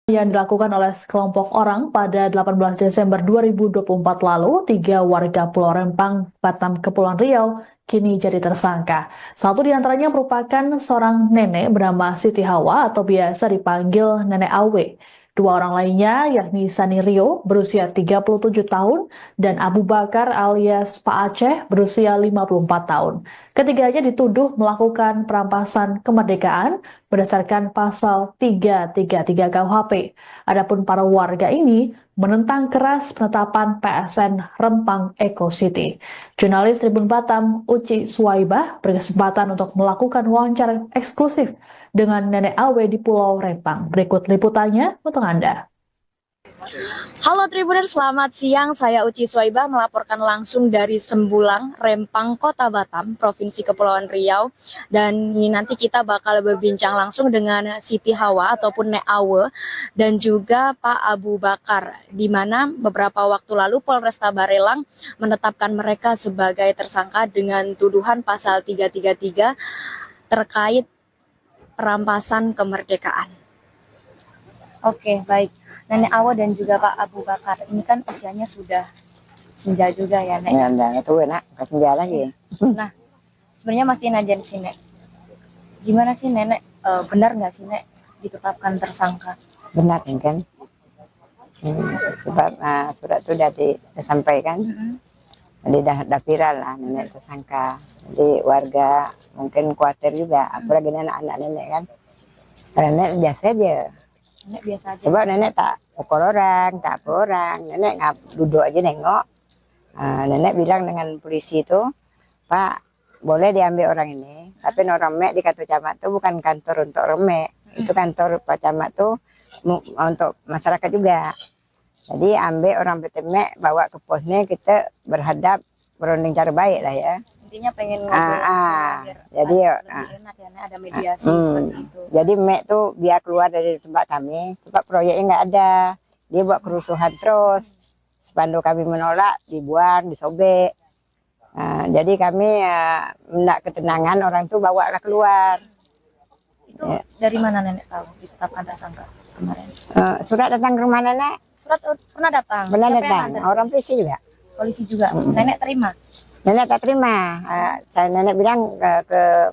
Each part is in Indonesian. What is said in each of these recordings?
Yang dilakukan oleh sekelompok orang pada 18 Desember 2024 lalu, 3 warga Pulau Rempang, Batam, Kepulauan Riau, kini jadi tersangka. Satu di antaranya merupakan seorang nenek bernama Siti Hawa atau biasa dipanggil Nenek Awe. 2 orang lainnya yakni Sani Rio berusia 37 tahun dan Abu Bakar alias Pak Aceh berusia 54 tahun. Ketiganya dituduh melakukan perampasan kemerdekaan berdasarkan pasal 333 KUHP. Adapun para warga ini menentang keras penetapan PSN Rempang Eco City. Jurnalis Tribun Batam, Uci Suwaibah, berkesempatan untuk melakukan wawancara eksklusif dengan Nenek Awe di Pulau Rempang. Berikut liputannya untuk Anda. Halo Tribuners, selamat siang. Saya Uci Suwaibah melaporkan langsung dari Sembulang, Rempang, Kota Batam, Provinsi Kepulauan Riau. Dan ini nanti kita bakal berbincang langsung dengan Siti Hawa ataupun Nek Awe dan juga Pak Abu Bakar, di mana beberapa waktu lalu Polresta Barelang menetapkan mereka sebagai tersangka dengan tuduhan pasal 333 terkait perampasan kemerdekaan. Oke, baik. Nenek Awe dan juga Pak Abu Bakar, ini kan usianya sudah senja juga ya, Nek? Ya, udah tua nak, nggak senja lagi. Nah, sebenarnya masih najan sih, Nek. Gimana sih, Nenek? Benar nggak sih, Nek, ditetapkan tersangka? Benar kan? Sebab surat itu sudah disampaikan, jadi dah viral lah nenek tersangka. Jadi warga mungkin khawatir juga, apalagi anak-anak nenek kan. Karena nenek biasa aja. Nenek biasa aja. Sebab nenek tak pukul orang, tak apa orang. Nenek duduk aja nengok. Nenek bilang dengan polisi itu, Pak, boleh diambil orang ini, tapi orang mek di kantor camat itu bukan kantor untuk orang mek. Itu kantor Pak Camat tuh untuk masyarakat juga. Jadi ambil orang PT Mek, bawa ke posnya, kita berhadap berunding cara baik lah ya. Intinya pengen ngobrol biar jadi lebih enak ya, Nek, ada mediasi seperti itu. Jadi Mek tuh biar keluar dari tempat kami, sebab proyeknya nggak ada. Dia buat kerusuhan terus. Spanduk kami menolak, dibuang, disobek. Jadi kami hendak ketenangan, orang tuh bawalah keluar. Itu dari mana Nenek tahu ditetapkan tersangka kemarin? Surat datang ke rumah nenek? Surat pernah datang? Pernah Siapa datang, orang polisi juga. Polisi juga. Nenek terima? Nenek tak terima. Saya nenek bilang ke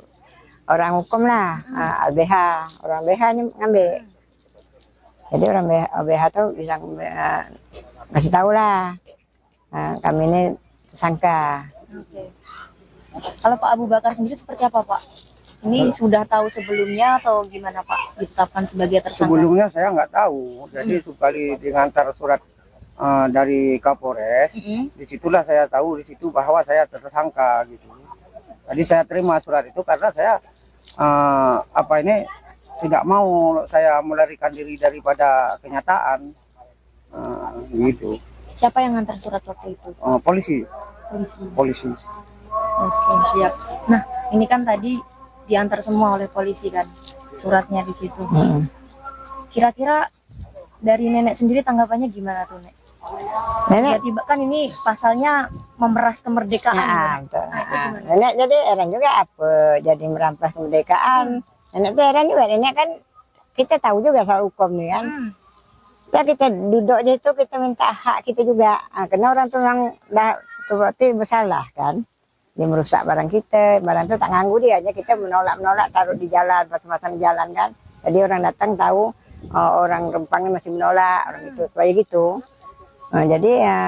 orang hukum lah, LBH. Orang LBH ini ngambil. Jadi orang LBH tuh bilang, kasih tahu lah, kami ini tersangka. Oke. Kalau Pak Abu Bakar sendiri seperti apa, Pak? Ini sudah tahu sebelumnya atau gimana, Pak, ditetapkan sebagai tersangka? Sebelumnya saya nggak tahu. Jadi sekali diantar surat dari Kapolres, disitulah saya tahu di situ bahwa saya tersangka gitu. Jadi saya terima surat itu karena saya tidak mau saya melarikan diri daripada kenyataan gitu. Siapa yang ngantar surat waktu itu? Polisi. Polisi. Oke, siap. Nah, ini kan tadi diantar semua oleh polisi kan suratnya di situ. Kira-kira dari nenek sendiri tanggapannya gimana tuh, Nek? Nenek, Tiba-tiba kan ini pasalnya memeras kemerdekaan. nenek jadi heran juga apa jadi merampas kemerdekaan. Nenek tuh heran juga, nenek kan kita tahu juga soal hukum nih kan. Ya kita duduk aja itu kita minta hak kita juga. Karena orang tuh yang dah berarti bersalah kan. Dia merusak barang kita, barang itu tak nganggu dia aja, kita menolak taruh di jalan, pasang-pasang di jalan kan. Jadi orang datang tahu orang Rempangnya masih menolak, orang itu supaya gitu. Jadi ya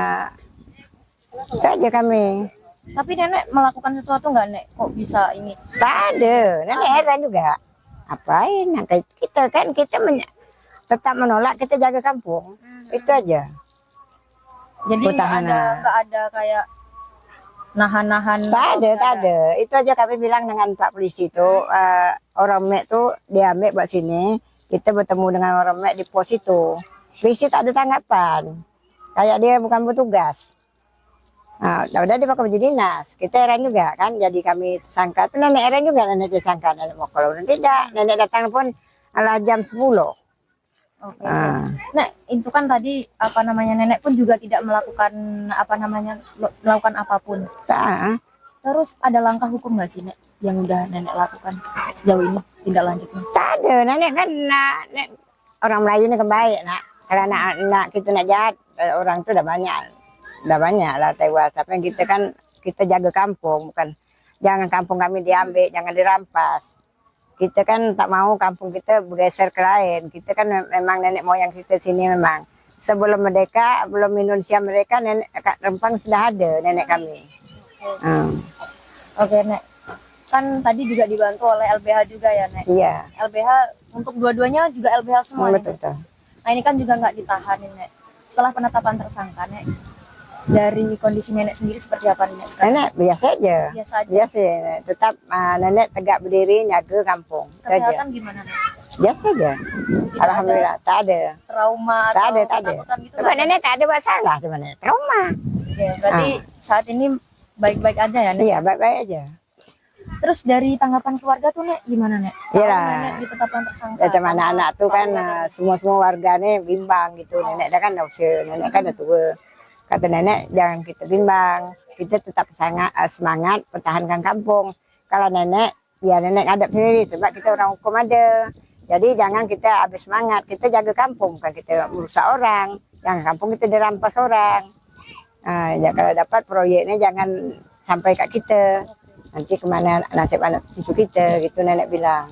itu aja kami. Tapi nenek melakukan sesuatu nggak, Nek? Kok bisa ini? Tak ada, nenek heran juga. Apain? Kita kan tetap menolak, kita jaga kampung. Itu aja. Jadi nggak ada kayak nahan-nahan. Tak ada. Itu aja kami bilang dengan Pak Polisi itu, orang Mek tuh diambil buat sini, kita bertemu dengan orang Mek di pos itu. Polisi tak ada tanggapan, kayak dia bukan petugas. Udah dia pakai baju dinas, kita heran juga kan, jadi kami tersangka. Tapi nenek heran juga, nenek tersangka, nenek mau kalau tidak, nenek datang pun ala jam 10. Oke. Nek, itu kan tadi nenek pun juga tidak melakukan melakukan apapun. Terus ada langkah hukum nggak sih, Nek, yang udah nenek lakukan sejauh ini tindak lanjutnya? Tak ada, nenek kan orang Melayu ini kan baik nak. Kalau anak kita nak jahat, orang tuh udah banyak lah tewas. Tapi kita kan kita jaga kampung, bukan jangan kampung kami diambil, jangan dirampas. Kita kan tak mau kampung kita bergeser ke lain. Kita kan memang nenek moyang kita sini memang. Sebelum merdeka, belum Indonesia mereka, nenek Kak Rempang sudah ada nenek kami. Oke, Nek. Kan tadi juga dibantu oleh LBH juga ya, Nek? Iya. LBH untuk dua-duanya juga LBH semua, Nek? Betul. Nah, ini kan juga nggak ditahan, Nek. Setelah penetapan tersangka, Nek, dari kondisi nenek sendiri seperti apa, Nek, sekarang? Nenek biasa aja. Biasa aja. Biasa, tetap nenek tegak berdiri, jaga kampung. Itu aja. Kesehatan gimana, Nek? Biasa aja. Tidak Alhamdulillah, tak ada. Trauma Tak atau ada, tak ada. ketakutan gitu? Sebab nenek tak ada masalah sebenarnya. Trauma. Oke, berarti saat ini baik-baik aja ya, Nek? Iya, baik-baik aja. Terus dari tanggapan keluarga tuh, Nek, gimana, Nek? Iya Kalau lah. Nenek ditetapkan tersangka. Macam sama anak-anak tuh kan keluarga tuh. semua warga nih bimbang gitu. Nenek dah kan dah usia, nenek kan dah tua. Kata nenek jangan kita bimbang, kita tetap semangat pertahankan kampung. Kalau nenek, ya nenek hadap sendiri sebab kita orang hukum ada. Jadi jangan kita habis semangat, kita jaga kampung, bukan kita merusak orang. Jangan kampung kita dirampas orang. Ya kalau dapat proyeknya jangan sampai kat kita. Nanti kemana nasib anak cucu kita, gitu nenek bilang.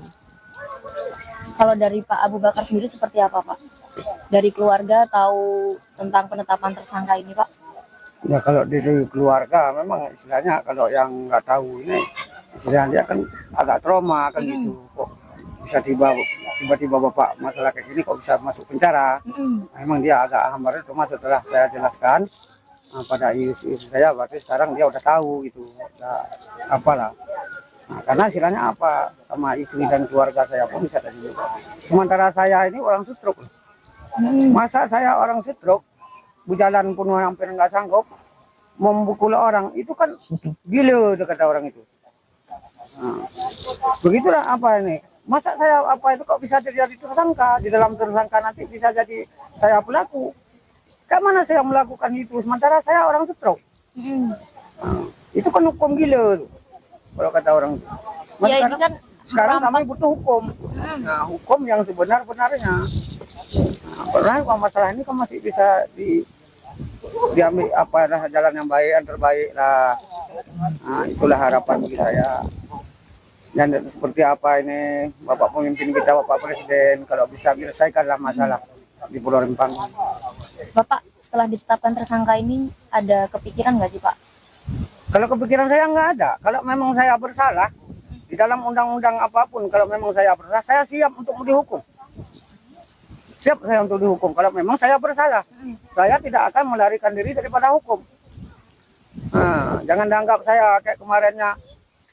Kalau dari Pak Abu Bakar sendiri seperti apa, Pak? Dari keluarga tahu tentang penetapan tersangka ini, Pak? Ya kalau dari keluarga memang istilahnya kalau yang nggak tahu ini istilahnya dia kan agak trauma kan gitu. Kok bisa tiba-tiba bapak masalah kayak gini kok bisa masuk penjara? Memang dia agak hambar. Cuma setelah saya jelaskan pada istri saya, berarti sekarang dia udah tahu gitu, udah apalah. Nah, karena istilahnya apa sama istri dan keluarga saya pun bisa tadi. Sementara saya ini orang stroke. Masa saya orang stroke, berjalan pun hampir nggak sanggup, membukul orang, itu kan gila kata orang itu. Nah, begitulah apa ini. Masa saya apa itu kok bisa terjadi tersangka, di dalam tersangka nanti bisa jadi saya pelaku. Mana saya melakukan itu, sementara saya orang stroke. Nah, itu kan hukum gila tuh, kalau kata orang itu. Ya, ini kan Sekarang kami merampas. butuh hukum. Nah, hukum yang sebenar-benarnya. Nah, karena masalah ini kan masih bisa diambil apa jalan yang baik, yang terbaik lah. Nah, itulah harapan bagi saya. Dan seperti apa ini Bapak pemimpin kita, Bapak Presiden, kalau bisa menyelesaikanlah masalah di Pulau Rempang. Bapak setelah ditetapkan tersangka ini ada kepikiran nggak sih, Pak? Kalau kepikiran saya nggak ada. Kalau memang saya bersalah di dalam undang-undang apapun, kalau memang saya bersalah, saya siap untuk dihukum. Siap saya untuk dihukum. Kalau memang saya bersalah, saya tidak akan melarikan diri daripada hukum. Nah, jangan dianggap saya kayak kemarinnya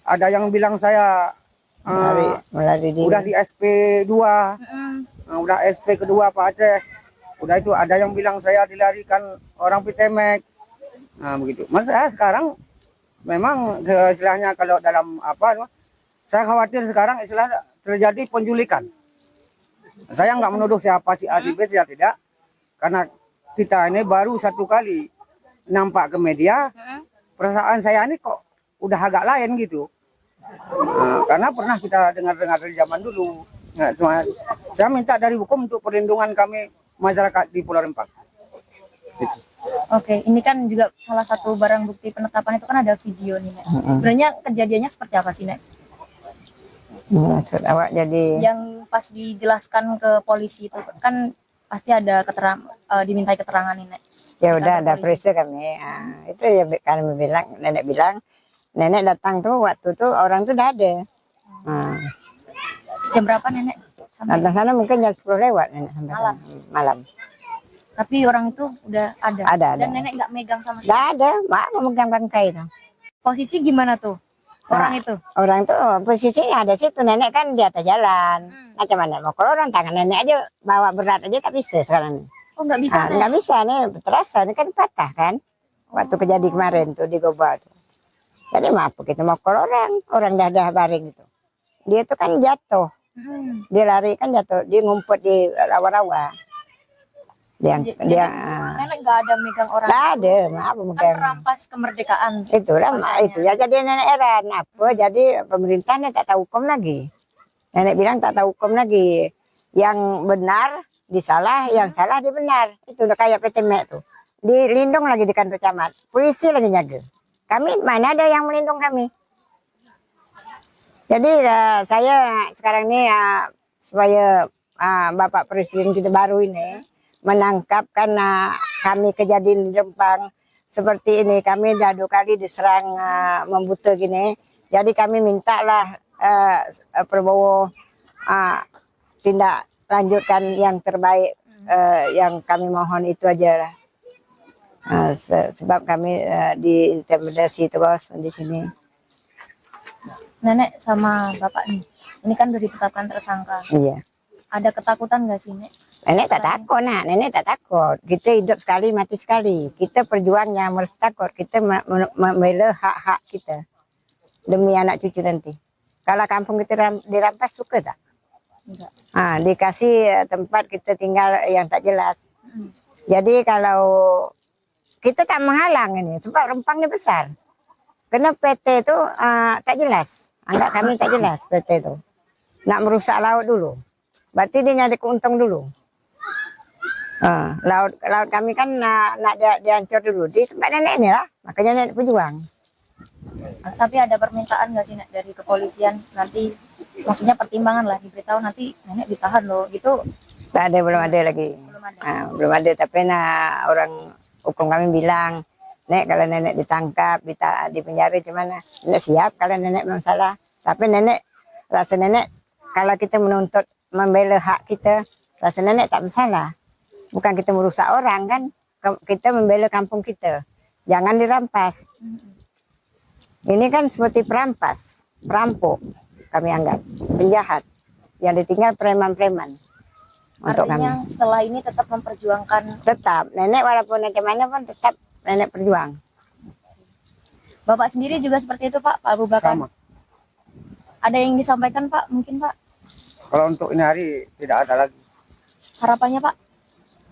ada yang bilang saya melari diri. udah di SP2, udah SP kedua Pak Aceh. Udah itu ada yang bilang saya dilarikan orang Pitemek. Nah begitu. Mas saya sekarang memang istilahnya kalau dalam apa, saya khawatir sekarang istilah terjadi penculikan. Saya nggak menuduh siapa si A si B, saya tidak. Karena kita ini baru satu kali nampak ke media, perasaan saya ini kok udah agak lain gitu. Nah, karena pernah kita dengar-dengar dari zaman dulu. Nah, cuma saya minta dari hukum untuk perlindungan kami masyarakat di Pulau Rempang. Oke, ini kan juga salah satu barang bukti penetapan itu kan ada video nih, Nek. Sebenarnya kejadiannya seperti apa sih, Nek? Maksud awak jadi Yang pas dijelaskan ke polisi itu kan pasti ada dimintai keterangan nih, Nek. ya udah ada polisi. periksa kami. Itu ya kami bilang, nenek datang tuh waktu tuh orang tuh udah ada. Jam berapa, Nenek? Sampai Datang sana mungkin jam 10 lewat nenek sampai Malam. sana. Malam. tapi orang itu udah ada. Ada. Dan Nenek nggak megang sama sekali. Nggak ada, mak memegang bangkai itu. Posisi gimana tuh orang itu? Orang tuh posisinya ada situ, nenek kan di atas jalan. Macam mana mau kalau orang tangan nenek aja bawa berat aja tak bisa sekarang. Oh, nggak bisa, Nek? Nggak bisa nih, terasa ini kan patah kan. Waktu kejadian kemarin tuh di Goba tuh. Jadi maaf kita mau kalau orang dah baring itu. Dia tuh kan jatuh. Dia lari kan jatuh, dia ngumpet di rawa-rawa. Jadi Nenek nggak ada megang orang. nggak ada, maaf Kan megang. merampas kemerdekaan. Itu lah, Rasanya. itu ya jadi nenek heran. Apa jadi pemerintahnya tak tahu hukum lagi. Nenek bilang tak tahu hukum lagi. Yang benar disalah, yang salah dia benar. Itu udah kayak PT Mek tuh. Dilindung lagi di kantor camat. Polisi lagi jaga. Kami mana ada yang melindung kami. Jadi saya sekarang ini supaya Bapak Presiden kita baru ini menangkap karena kami kejadian di Rempang seperti ini. Kami dah 2 kali diserang membuta gini. Jadi kami mintalah Prabowo tindak lanjutkan yang terbaik. Yang kami mohon itu aja lah. Sebab kami diintimidasi terus di sini. Nenek sama bapak nih, ini kan udah ditetapkan tersangka. Iya. Ada ketakutan nggak sih, Nek? Nenek tak takut, nak. Nenek tak takut. Kita hidup sekali, mati sekali. Kita perjuangnya harus takut. Kita membela hak-hak kita demi anak cucu nanti. Kalau kampung kita dirampas, suka tak? Enggak. Dikasih tempat kita tinggal yang tak jelas. Jadi kalau kita tak menghalang ini, sebab Rempang ini besar. Karena PT itu tak jelas. Anggap kami tak jelas PT itu. Nak merusak laut dulu. Berarti dia nyari keuntung dulu. Laut kami kan nak dihancur dulu. Di tempat nenek ini lah. Makanya nenek berjuang. Tapi ada permintaan nggak sih, Nek, dari kepolisian nanti, maksudnya pertimbangan lah, diberitahu nanti nenek ditahan loh, gitu? Tak ada, belum ada lagi. Belum ada. Belum ada, tapi orang hukum kami bilang, Nek, kalau nenek ditangkap, di penjara gimana? Nenek siap kalau nenek memang salah. Tapi nenek, rasa nenek, kalau kita menuntut membela hak kita, rasa nenek tak bersalah. Bukan kita merusak orang kan, kita membela kampung kita. Jangan dirampas. Ini kan seperti perampas, perampok kami anggap, penjahat. Yang ditinggal preman-preman. Untuk Artinya kami. setelah ini tetap memperjuangkan. Tetap, nenek walaupun bagaimana pun tetap nenek berjuang. Bapak sendiri juga seperti itu, Pak Abu Bakar? Sama. Ada yang disampaikan, Pak? Mungkin, Pak? Kalau untuk ini hari tidak ada lagi. Harapannya, Pak?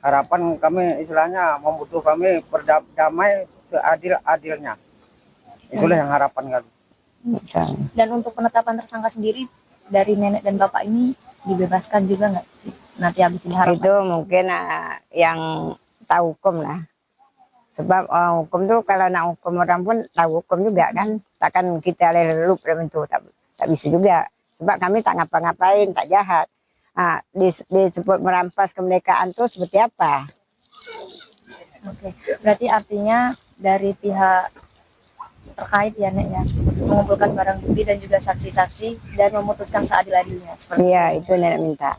Harapan kami istilahnya membutuh kami berdamai seadil-adilnya. Itulah yang harapan kami. Dan untuk penetapan tersangka sendiri dari nenek dan bapak ini dibebaskan juga nggak sih? Nanti habis ini harapan. Itu mungkin yang tahu hukum lah. Sebab hukum tuh kalau nak hukum orang pun tahu hukum juga kan. Takkan kita lelup dalam itu. Tak bisa juga. Sebab kami tak ngapa-ngapain, tak jahat. Disebut merampas kemerdekaan tuh seperti apa? Oke. Berarti artinya dari pihak terkait ya, Nek, ya, mengumpulkan barang bukti dan juga saksi-saksi dan memutuskan seadil-adilnya. Iya, itu nenek minta.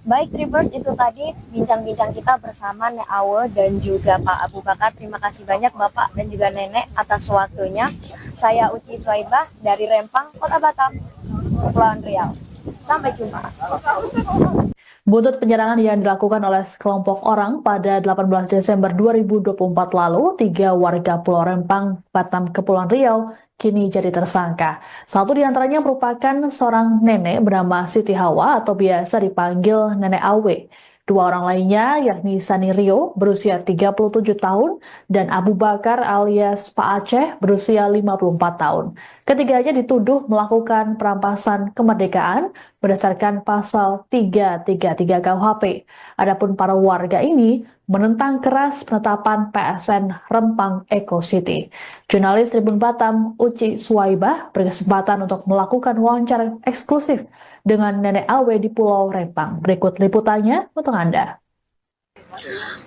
Baik, Tribers, itu tadi bincang-bincang kita bersama Nek Awe dan juga Pak Abu Bakar. Terima kasih banyak Bapak dan juga Nenek atas waktunya. Saya Uci Swaibah dari Rempang, Kota Batam, Kepulauan Riau. Sampai jumpa. Buntut penyerangan yang dilakukan oleh sekelompok orang pada 18 Desember 2024 lalu, 3 warga Pulau Rempang, Batam, Kepulauan Riau kini jadi tersangka. Satu di antaranya merupakan seorang nenek bernama Siti Hawa atau biasa dipanggil Nenek Awe. 2 orang lainnya yakni Sani Rio berusia 37 tahun dan Abu Bakar alias Pak Aceh berusia 54 tahun. Ketiganya dituduh melakukan perampasan kemerdekaan berdasarkan pasal 333 KUHP. Adapun para warga ini menentang keras penetapan PSN Rempang Eco City. Jurnalis Tribun Batam Uci Swaibah berkesempatan untuk melakukan wawancara eksklusif dengan Nenek Awe di Pulau Rempang. Berikut liputannya untuk Anda.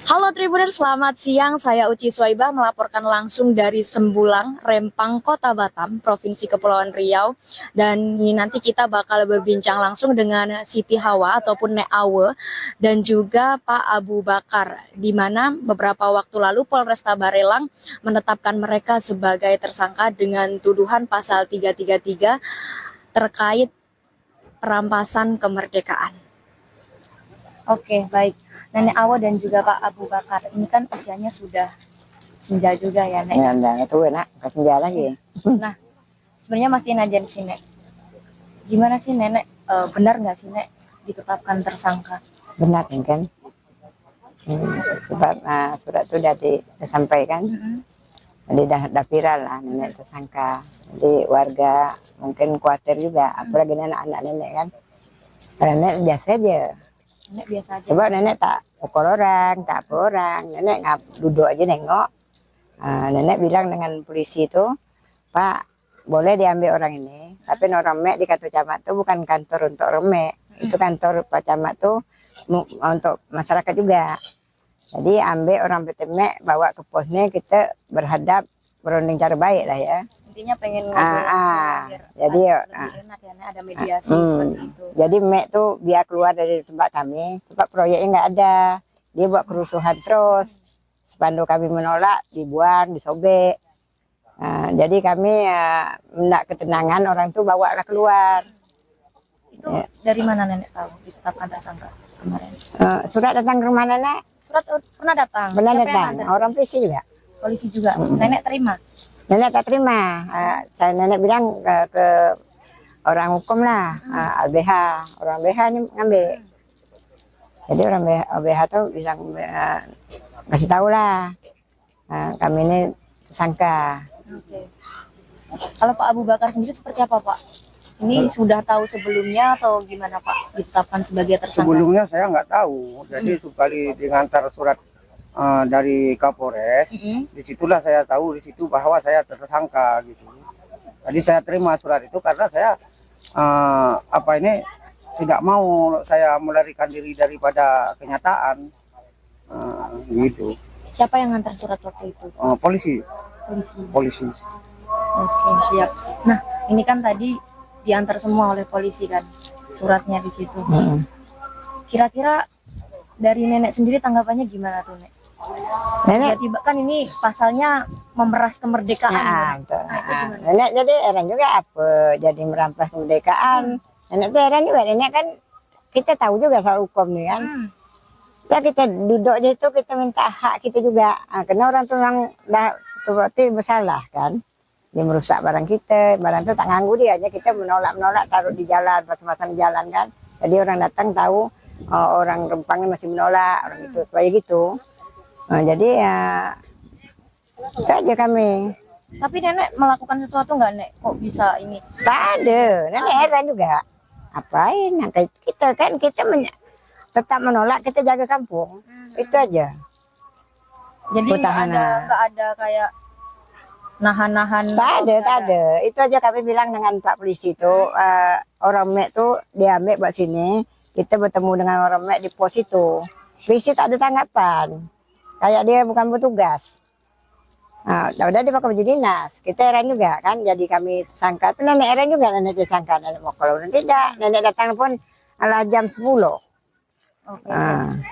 Halo Tribuners, selamat siang. Saya Uci Swaibah melaporkan langsung dari Sembulang, Rempang, Kota Batam, Provinsi Kepulauan Riau. Dan ini nanti kita bakal berbincang langsung dengan Siti Hawa ataupun Nek Awe dan juga Pak Abu Bakar, di mana beberapa waktu lalu Polresta Barelang menetapkan mereka sebagai tersangka dengan tuduhan pasal 333 terkait perampasan kemerdekaan. Oke, baik. Nenek Awe dan juga Pak Abu Bakar, ini kan usianya sudah senja juga ya, Nek? Ya, udah itu enak, ke penjara lagi. Nah, sebenarnya masih aja di sini. Gimana sih, Nenek? Benar nggak sih, Nek, ditetapkan tersangka? Benar kan? Sebab surat itu sudah disampaikan. Jadi dah viral lah nenek tersangka. Jadi warga mungkin khawatir juga, apalagi anak-anak nenek kan. Karena nenek biasa aja. Nenek biasa aja. Sebab nenek tak pukul orang, tak apa orang. Nenek duduk aja nengok. Nenek bilang dengan polisi itu, Pak, boleh diambil orang ini. Tapi orang mek di kantor camat itu bukan kantor untuk orang mek. Itu kantor Pak Camat tuh untuk masyarakat juga. Jadi ambil orang PT Mek, bawa ke posnya, kita berhadap berunding cara baik lah ya. Intinya pengen ngobrol langsung biar jadi lebih enak ya, Nek, ada mediasi seperti itu. Jadi Mek tuh biar keluar dari tempat kami, sebab proyeknya nggak ada. Dia buat kerusuhan terus. Spanduk kami menolak, dibuang, disobek. Jadi kami hendak ketenangan, orang tuh bawalah keluar. Itu dari mana Nenek tahu ditetapkan tersangka kemarin? Surat datang ke rumah nenek, Surat pernah datang? benar Siapa yang datang. antar? Orang polisi juga. Polisi juga. Nenek terima? Nenek tak terima. Saya nenek bilang ke orang hukum lah, LBH. Orang LBH ini ngambil. Jadi orang LBH tuh bilang kasih tahu lah, kami ini tersangka. Oke. Kalau Pak Abu Bakar sendiri seperti apa Pak? Ini sudah tahu sebelumnya atau gimana Pak ditetapkan sebagai tersangka? Sebelumnya saya nggak tahu. Jadi sekali diantar surat dari Kapolres, disitulah saya tahu di situ bahwa saya tersangka gitu. Jadi saya terima surat itu karena saya tidak mau saya melarikan diri daripada kenyataan gitu. Siapa yang ngantar surat waktu itu? Polisi. Polisi. Oke, siap. Nah, ini kan tadi diantar semua oleh polisi kan suratnya di situ. Kira-kira dari nenek sendiri tanggapannya gimana tuh, Nek? Nenek, Tiba-tiba kan ini pasalnya memeras kemerdekaan. Nek. betul. Nah, itu gimana? Nenek jadi heran juga apa jadi merampas kemerdekaan. Nenek tuh heran juga. Nenek kan kita tahu juga soal hukum nih kan. Ya kita duduk aja itu kita minta hak kita juga. Karena orang tuh yang dah berarti bersalah kan. Dia merusak barang kita, barang itu tak nganggu dia aja, kita menolak taruh di jalan, pasang-pasang di jalan kan. Jadi orang datang tahu orang Rempangnya masih menolak, orang itu supaya gitu. Jadi ya itu aja kami. Tapi nenek melakukan sesuatu nggak, Nek? Kok bisa ini? Tak ada, nenek heran juga. Apain? Nah, kita kan tetap menolak, kita jaga kampung. Itu aja. Jadi nggak ada kayak nahan-nahan. Tak ada. Itu aja kami bilang dengan Pak Polisi itu, orang Mek tuh diambil buat sini, kita bertemu dengan orang Mek di pos itu. Polisi tak ada tanggapan, kayak dia bukan petugas. Udah dia pakai baju dinas, kita heran juga kan, jadi kami tersangka. Tapi nenek heran juga, nenek tersangka, nenek mau kalau tidak, nenek datang pun ala jam 10. Oke.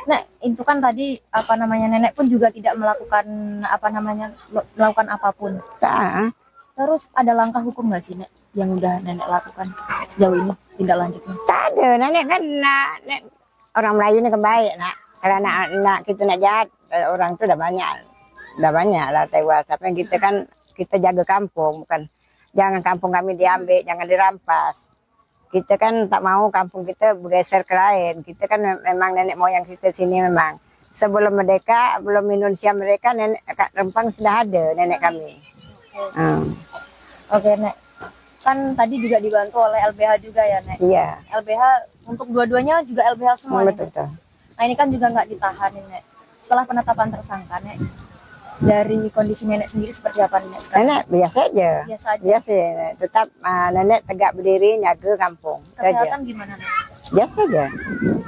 Nek, itu kan tadi nenek pun juga tidak melakukan melakukan apapun. Tak. Terus ada langkah hukum nggak sih, Nek, yang udah nenek lakukan sejauh ini tindak lanjutnya? Tak ada, nenek kan orang Melayu ini kebaik nak. Kalau nak kita nak jahat, orang itu udah banyak lah tewas. Tapi kita kan kita jaga kampung, bukan jangan kampung kami diambil, jangan dirampas. Kita kan tak mau kampung kita bergeser ke lain. Kita kan memang nenek moyang kita sini memang. Sebelum merdeka, belum Indonesia mereka, nenek Rempang sudah ada nenek kami. Oke, Nek. Kan tadi juga dibantu oleh LBH juga ya, Nek? Iya. LBH untuk dua-duanya juga LBH semua. Betul. Nah, ini kan juga nggak ditahan, Nek. Setelah penetapan tersangka, Nek, dari kondisi nenek sendiri seperti apa, Nek, sekarang? Nenek biasa aja. Biasa. Tetap nenek tegak berdiri, jaga kampung. Kesehatan gimana, Nek? Biasa aja.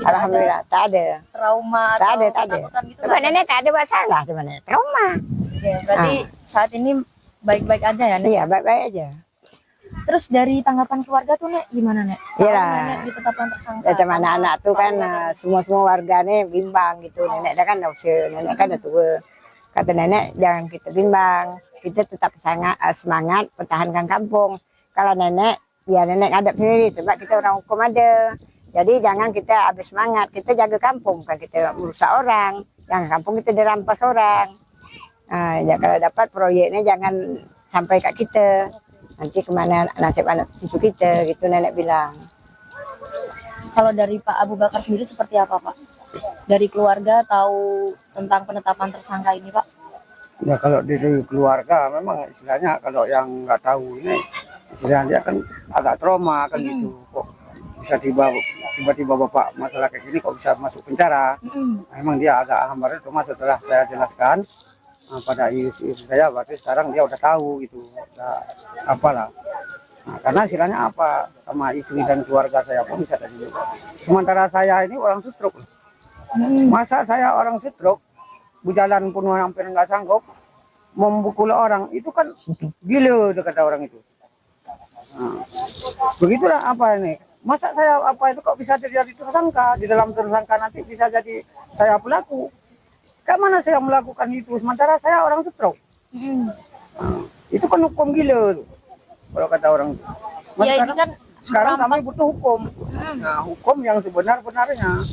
Alhamdulillah, tak ada. Trauma Tak atau ada. ketakutan gitu? Sebab nenek tak ada masalah sebenarnya. Trauma. Oke, berarti saat ini baik-baik aja ya, Nek? Iya, baik-baik aja. Terus dari tanggapan keluarga tuh, Nek, gimana, Nek? Iya. Nenek ditetapkan tersangka. Macam anak-anak tuh kan semua warga nih bimbang gitu. Nenek dah kan usia, nenek kan dah tua. Kata nenek jangan kita bimbang, kita tetap semangat pertahankan kampung. Kalau nenek, biar nenek hadap sendiri sebab kita orang hukum ada. Jadi jangan kita habis semangat, kita jaga kampung, bukan kita merusak orang. Jangan kampung kita dirampas orang. Ya kalau dapat proyeknya jangan sampai kat kita. Nanti kemana nasib anak cucu kita, gitu nenek bilang. Kalau dari Pak Abu Bakar sendiri seperti apa, Pak? Dari keluarga tahu tentang penetapan tersangka ini, Pak? Ya kalau dari keluarga memang istilahnya kalau yang nggak tahu ini istilahnya dia kan agak trauma kan gitu kok bisa tiba-tiba bapak masalah kayak gini kok bisa masuk penjara. Memang dia agak hambar, cuma setelah saya jelaskan pada istri saya, berarti sekarang dia udah tahu gitu, udah apalah. Nah, karena istilahnya apa, sama istri dan keluarga saya pun bisa tadi. Sementara saya ini orang stroke. Masa saya orang stroke, berjalan pun hampir nggak sanggup, membukul orang, itu kan gila kata orang itu. Nah, begitulah apa ini. Masa saya apa itu kok bisa terjadi tersangka, di dalam tersangka nanti bisa jadi saya pelaku. Mana saya melakukan itu sementara saya orang stroke. Nah, itu kan hukum gila tuh, kalau kata orang itu. Ya, ini kan sekarang kami merampas. butuh hukum. Nah, hukum yang sebenar-benarnya.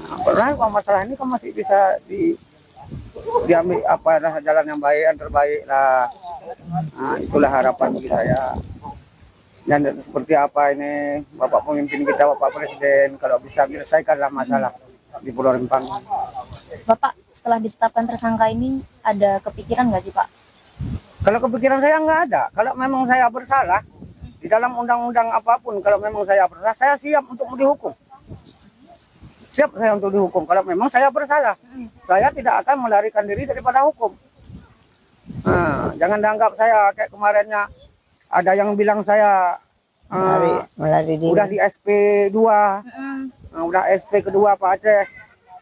Nah, karena masalah ini kan masih bisa diambil apa jalan yang baik, yang terbaik lah. Nah, itulah harapan bagi saya. Dan seperti apa ini Bapak pemimpin kita, Bapak Presiden, kalau bisa menyelesaikanlah masalah di Pulau Rempang. Bapak setelah ditetapkan tersangka ini ada kepikiran nggak sih Pak? Kalau kepikiran saya nggak ada. Kalau memang saya bersalah di dalam undang-undang apapun, kalau memang saya bersalah, saya siap untuk dihukum. Siap saya untuk dihukum. Kalau memang saya bersalah, saya tidak akan melarikan diri daripada hukum. Nah, jangan dianggap saya kayak kemarinnya ada yang bilang saya melari diri. udah di SP2, udah SP kedua Pak Aceh.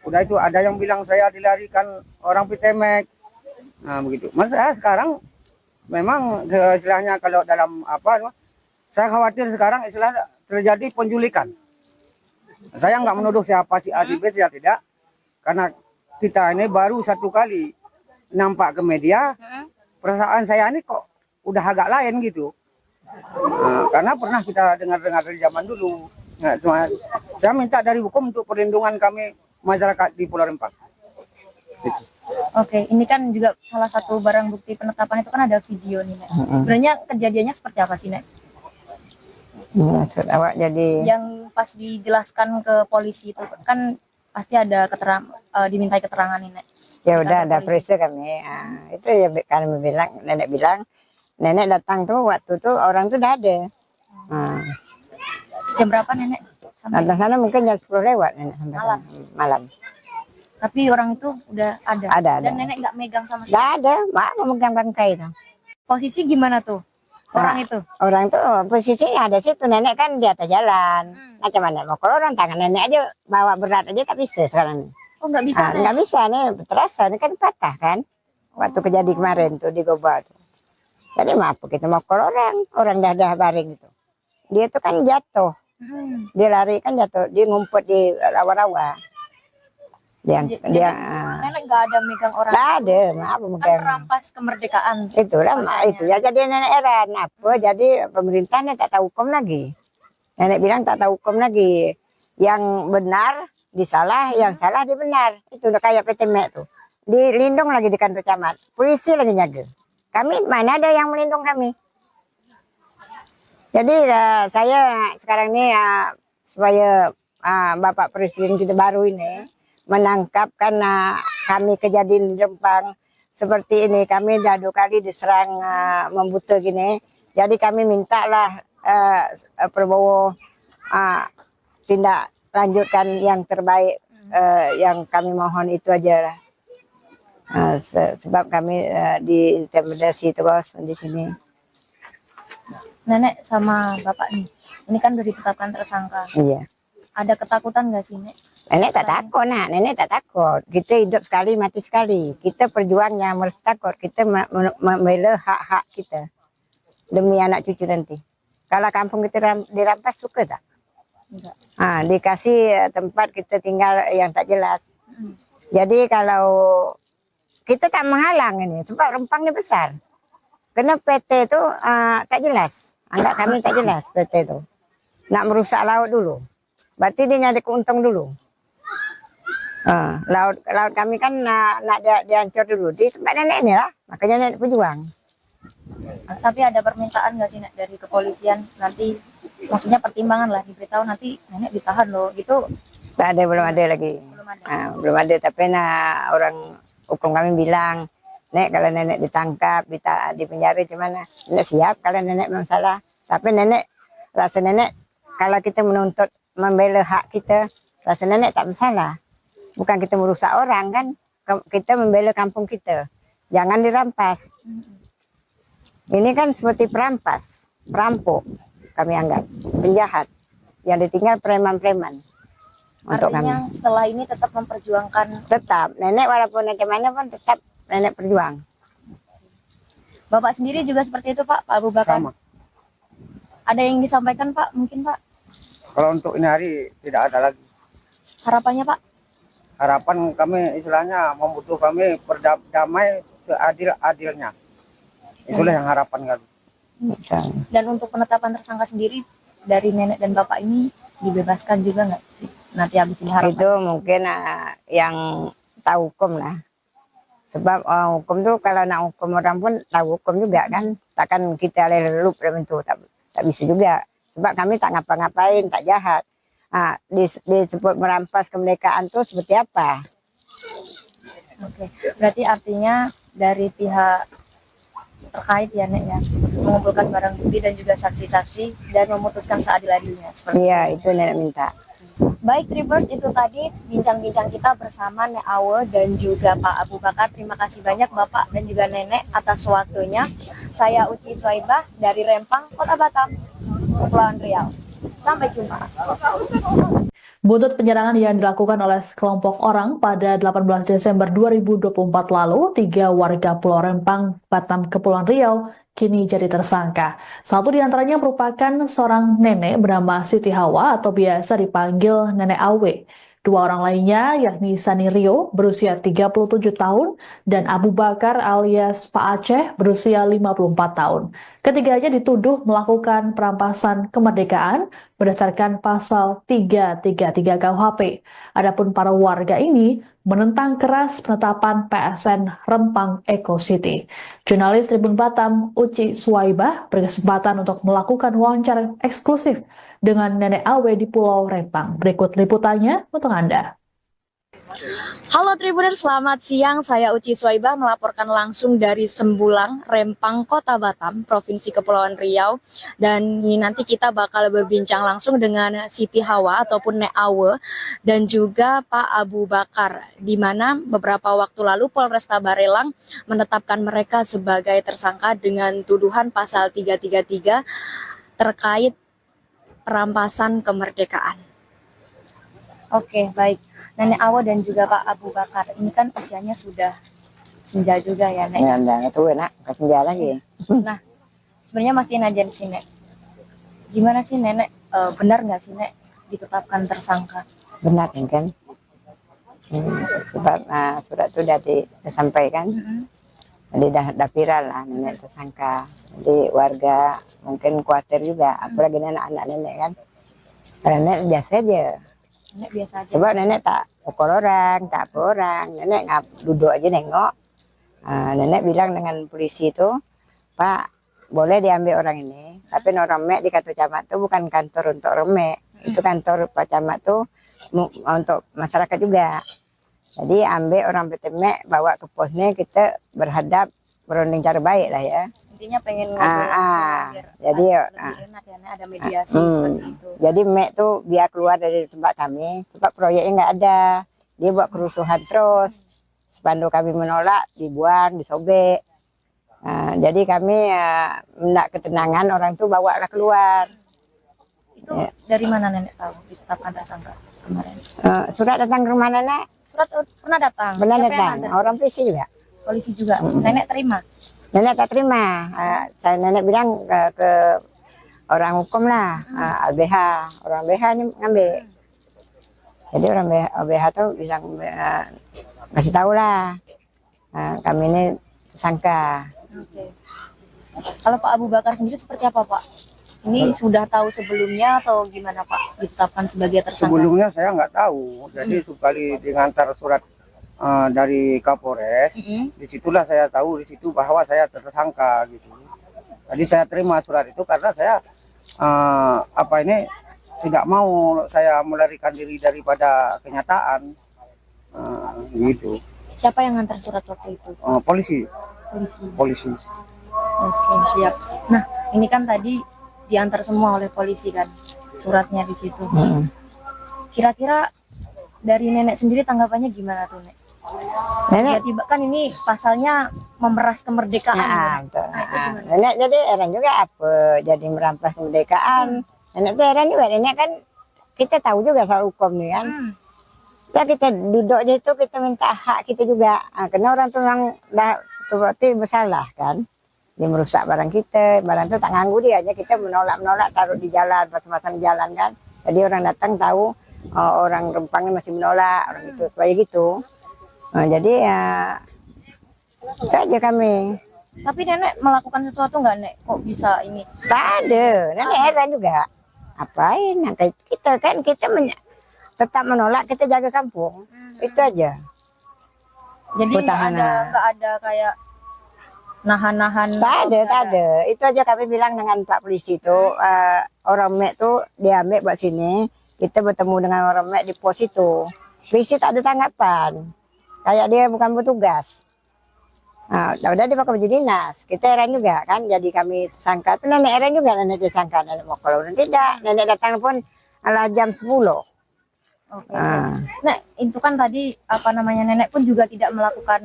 Udah itu ada yang bilang saya dilarikan orang Pitemek. Nah begitu. Mas saya sekarang memang istilahnya kalau dalam apa, saya khawatir sekarang istilah terjadi penculikan. Saya nggak menuduh siapa si A si B, saya tidak. Karena kita ini baru satu kali nampak ke media, perasaan saya ini kok udah agak lain gitu. Nah, karena pernah kita dengar-dengar dari zaman dulu. Nah, cuma saya minta dari hukum untuk perlindungan kami masyarakat di Pulau Rempang. Oke, ini kan juga salah satu barang bukti penetapan itu kan ada video nih, Nek. Sebenarnya kejadiannya seperti apa sih, Nek? Maksud awak jadi Yang pas dijelaskan ke polisi itu kan pasti ada dimintai keterangan nih, Nek. ya udah ada polisi. periksa kami. Itu ya kami bilang, nenek bilang, nenek datang tuh waktu tuh orang tuh udah ada. Jam berapa Nenek? Sampai Datang sana mungkin jam 10 lewat nenek sampai Malam. sana. Malam. tapi orang itu udah ada. Ada. Dan Nenek nggak megang sama sekali. Nggak ada, mak memegang bangkai itu. Posisi gimana tuh orang itu? Orang tuh posisinya ada situ, nenek kan di atas jalan. Macam mana mau kalau orang tangan nenek aja bawa berat aja tak bisa sekarang. Oh nggak bisa, Nek? Nggak bisa nih, terasa ini kan patah kan. Waktu kejadian kemarin tuh di Goba tuh. Jadi maaf kita mau kalau orang dah baring itu. Dia tuh kan jatuh. Dia lari kan jatuh, dia ngumpet di rawa-rawa. Jadi Nenek nggak ada megang orang. Nggak ada, maaf Kan megang. merampas kemerdekaan. Itulah Rasanya. itu ya jadi nenek heran apa jadi pemerintahnya tak tahu hukum lagi. Nenek bilang tak tahu hukum lagi. Yang benar disalah, yang salah dibenar. Itu udah kayak Pitemek tuh. Dilindung lagi di kantor camat. Polisi lagi jaga. Kami mana ada yang melindung kami. Jadi saya sekarang ini supaya Bapak Presiden kita baru ini menangkap karena kami kejadian di Rempang seperti ini. Kami dah 2 kali diserang membuta gini. Jadi kami mintalah Prabowo tindak lanjutkan yang terbaik. Yang kami mohon itu aja lah. Sebab kami diintimidasi terus di sini. Nenek sama Bapak nih, ini kan udah ditetapkan tersangka. Iya. Ada ketakutan nggak sih, Nek? Nenek tak takut, nenek tak takut. Kita hidup sekali, mati sekali. Kita perjuangnya harus takut. Kita membela hak-hak kita demi anak cucu nanti. Kalau kampung kita dirampas suka tak? Enggak. Dikasih tempat kita tinggal yang tak jelas. Jadi kalau kita tak menghalang ini, sebab Rempangnya besar. Karena PT itu tak jelas. Anggap kami tak jelas PT itu. Nak merusak laut dulu. Berarti dia nyari keuntung dulu. Laut kami kan nak dihancur dulu. Di tempat nenek ini lah. Makanya nenek berjuang. Tapi ada permintaan nggak sih, Nek, dari kepolisian nanti? Maksudnya pertimbangan lah, diberitahu nanti nenek ditahan loh, gitu. Tak ada, belum ada lagi. Belum ada. Belum ada, tapi orang hukum kami bilang, Nek kalau nenek ditangkap, di penjara gimana? Nenek siap kalau nenek memang salah. Tapi nenek, rasa nenek kalau kita menuntut membela hak kita, rasa nenek tak bersalah. Bukan kita merusak orang kan, kita membela kampung kita. Jangan dirampas. Ini kan seperti perampas, perampok kami anggap, penjahat yang ditinggal preman-preman. Untuk Artinya kami setelah ini tetap memperjuangkan. tetap nenek walaupun macam mana pun tetap nenek berjuang. Bapak sendiri juga seperti itu Pak Abu Bakar. Sama. Ada yang disampaikan Pak mungkin Pak? Kalau untuk ini hari tidak ada lagi. Harapannya Pak? Harapan kami istilahnya membutuh kami berdamai seadil-adilnya. Itulah yang harapan kami. Dan untuk penetapan tersangka sendiri dari nenek dan bapak ini dibebaskan juga nggak sih? Nanti habis ini harapan. Itu mungkin yang tahu hukum lah. Sebab hukum tuh kalau nak hukum orang pun tahu hukum juga kan. Takkan kita lelup dalam itu, tak bisa juga. Sebab kami tak ngapa-ngapain, tak jahat. Disebut merampas kemerdekaan tuh seperti apa? Oke. Berarti artinya dari pihak terkait ya Nek ya, mengumpulkan barang bukti dan juga saksi-saksi dan memutuskan seadil-adilnya. Iya, itu nenek minta. Baik Tribers, itu tadi bincang-bincang kita bersama Nek Awe dan juga Pak Abu Bakar. Terima kasih banyak Bapak dan juga Nenek atas waktunya. Saya Uci Swaibah dari Rempang, Kota Batam, Kepulauan Riau. Sampai jumpa. Buntut penyerangan yang dilakukan oleh sekelompok orang pada 18 Desember 2024 lalu, 3 warga Pulau Rempang, Batam, Kepulauan Riau kini jadi tersangka. Satu di antaranya merupakan seorang nenek bernama Siti Hawa atau biasa dipanggil Nenek Awe. 2 orang lainnya yakni Sani Rio berusia 37 tahun dan Abu Bakar alias Pak Aceh berusia 54 tahun. Ketiganya dituduh melakukan perampasan kemerdekaan berdasarkan pasal 333 KUHP. Adapun para warga ini menentang keras penetapan PSN Rempang Eco City. Jurnalis Tribun Batam Uci Swaibah berkesempatan untuk melakukan wawancara eksklusif dengan Nenek Awe di Pulau Rempang. Berikut liputannya untuk Anda. Halo Tribuners, selamat siang. Saya Uci Swaibah melaporkan langsung dari Sembulang, Rempang, Kota Batam, Provinsi Kepulauan Riau. Dan ini nanti kita bakal berbincang langsung dengan Siti Hawa ataupun Nek Awe dan juga Pak Abu Bakar, di mana beberapa waktu lalu Polresta Barelang menetapkan mereka sebagai tersangka dengan tuduhan pasal 333 terkait perampasan kemerdekaan. Oke, baik. Nenek Awe dan juga Pak Abu Bakar, ini kan usianya sudah senja juga ya, Nek. Ya, udah itu enak, ke senja lagi. Nah, sebenarnya masih najan sih, Nek. Gimana sih, Nenek? Benar nggak sih, Nek, ditetapkan tersangka? Benar kan? Sebab surat itu sudah disampaikan. Jadi dah viral lah nenek tersangka. Jadi warga mungkin khawatir juga, apalagi anak-anak nenek kan. Karena nenek biasa aja. Nenek biasa aja. Sebab nenek tak pukul orang, tak apa orang. Nenek duduk aja nengok. Nenek bilang dengan polisi itu, Pak, boleh diambil orang ini. Tapi orang Mek di kantor camat itu bukan kantor untuk orang Mek. Itu kantor Pak Camat itu untuk masyarakat juga. Jadi ambil orang PT Mek, bawa ke posnya, kita berhadap berunding cara baik lah ya. Intinya pengen ngobrol langsung, biar jadi lebih enak ya, Nek, ada mediasi seperti itu. Jadi Mek tuh biar keluar dari tempat kami, sebab proyeknya nggak ada, dia buat kerusuhan terus. Spanduk kami menolak, dibuang, disobek. Jadi kami hendak ketenangan, orang tuh bawalah keluar. Itu dari mana Nenek tahu ditetapkan tersangka kemarin? Surat datang ke rumah nenek, Surat pernah datang? benar Siapa yang datang, antar? orang polisi juga. Polisi juga. Nenek terima? Nenek tak terima. Saya nenek bilang ke orang hukum lah, LBH. Orang LBH ini ngambil. Jadi orang LBH tuh bilang kasih tahu lah, kami ini tersangka. Oke. Kalau Pak Abu Bakar sendiri seperti apa Pak? Ini sudah tahu sebelumnya atau gimana Pak ditetapkan sebagai tersangka? Sebelumnya saya nggak tahu. Jadi sekali diantar surat dari Kapolres, disitulah saya tahu di situ bahwa saya tersangka gitu. Jadi saya terima surat itu karena saya tidak mau saya melarikan diri daripada kenyataan gitu. Siapa yang ngantar surat waktu itu? Polisi. Polisi. Oke, siap. Nah, ini kan tadi diantar semua oleh polisi kan. suratnya di situ. Mm. Kira-kira dari nenek sendiri tanggapannya gimana tuh, Nek? Nenek, Tiba-tiba kan ini pasalnya memeras kemerdekaan. nah, Nek. betul. Nah, itu gimana? Nenek jadi heran juga apa jadi merampas kemerdekaan. Nenek tuh heran juga, nenek kan kita tahu juga soal hukum nih kan. Ya kita duduk aja itu kita minta hak kita juga. Karena orang tuh yang dah berarti bersalah kan. Dia merusak barang kita, barang itu tak nganggu dia aja, kita menolak taruh di jalan, pasang-pasang di jalan kan. Jadi orang datang tahu orang Rempangnya masih menolak, orang itu supaya gitu. Jadi ya itu aja kami. Tapi nenek melakukan sesuatu nggak, Nek? Kok bisa ini? Tak ada, nenek heran juga. Apain? Nah, kita kan tetap menolak, kita jaga kampung. Itu aja. Jadi Pertahanan. nggak ada kayak nahan-nahan. Tak ada. Itu aja kami bilang dengan Pak Polisi itu, orang Mek tuh diambil buat sini, kita bertemu dengan orang Mek di pos itu. Polisi tak ada tanggapan, kayak dia bukan petugas. Nah, udah dia pakai baju dinas, kita heran juga kan, jadi kami tersangka. Tapi nenek heran juga, nenek tersangka, nenek mau kalau tidak, nenek datang pun ala jam 10. Oke. Ah. Nek, itu kan tadi apa namanya nenek pun juga tidak melakukan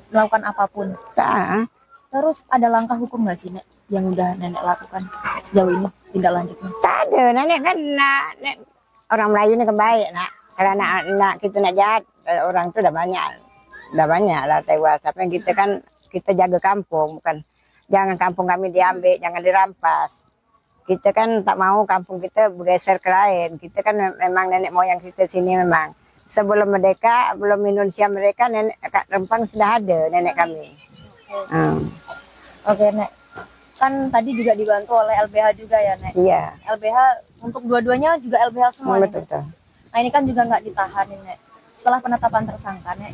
melakukan apapun. Tak. Terus ada langkah hukum nggak sih, Nek, yang udah nenek lakukan sejauh ini tindak lanjutnya? Tak ada, nenek kan orang Melayu ini kan baik nak. Kalau nak kita nak jahat, orang itu udah banyak lah tewas. Tapi kita kan kita jaga kampung, bukan jangan kampung kami diambil, jangan dirampas. Kita kan tak mau kampung kita bergeser ke lain. Kita kan memang nenek moyang kita sini memang. Sebelum merdeka, belum Indonesia mereka, nenek Kak Rempang sudah ada nenek kami. Oke, Nek. Kan tadi juga dibantu oleh LBH juga ya, Nek. Iya, LBH untuk dua-duanya juga LBH semua. Nek? betul. Nah, ini kan juga nggak ditahanin, Nek. Setelah penetapan tersangka, Nek,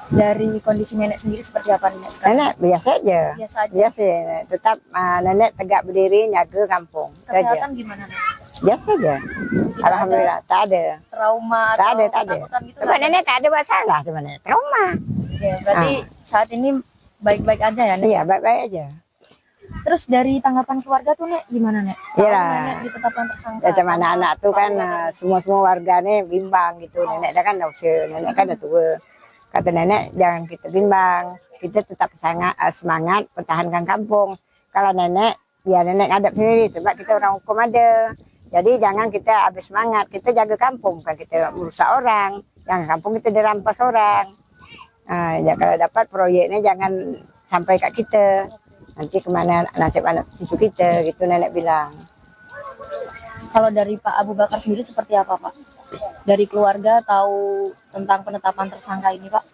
dari kondisi nenek sendiri seperti apa, Nek, sekarang? Nenek biasa aja. Biasa aja. Biasa, tetap nenek tegak berdiri, jaga kampung. Itu aja. Kesehatan gimana, Nek? Biasa aja. Tidak Alhamdulillah, tak ada. Trauma Tak atau ada. ketakutan gitu? Sebab nggak ada? nenek tak ada masalah sebenarnya. Trauma. Oke, berarti saat ini baik-baik aja ya, Nek? Iya, baik-baik aja. Terus dari tanggapan keluarga tuh, Nek, gimana, Nek? Iya Kalau lah. Nenek ditetapkan tersangka. Macam sama anak-anak tuh kan keluarga. semua warga nih bimbang gitu. Nenek dah kan dah usia, nenek kan dah tua. Kata nenek jangan kita bimbang, kita tetap semangat pertahankan kampung. Kalau nenek, biar nenek hadap sendiri sebab kita orang hukum ada. Jadi jangan kita habis semangat, kita jaga kampung, bukan kita merusak orang. Jangan kampung kita dirampas orang. Ya, kalau dapat proyeknya jangan sampai kat kita. Nanti kemana nasib anak cucu kita, gitu nenek bilang. Kalau dari Pak Abu Bakar sendiri seperti apa, Pak? Dari keluarga tahu tentang penetapan tersangka ini, Pak?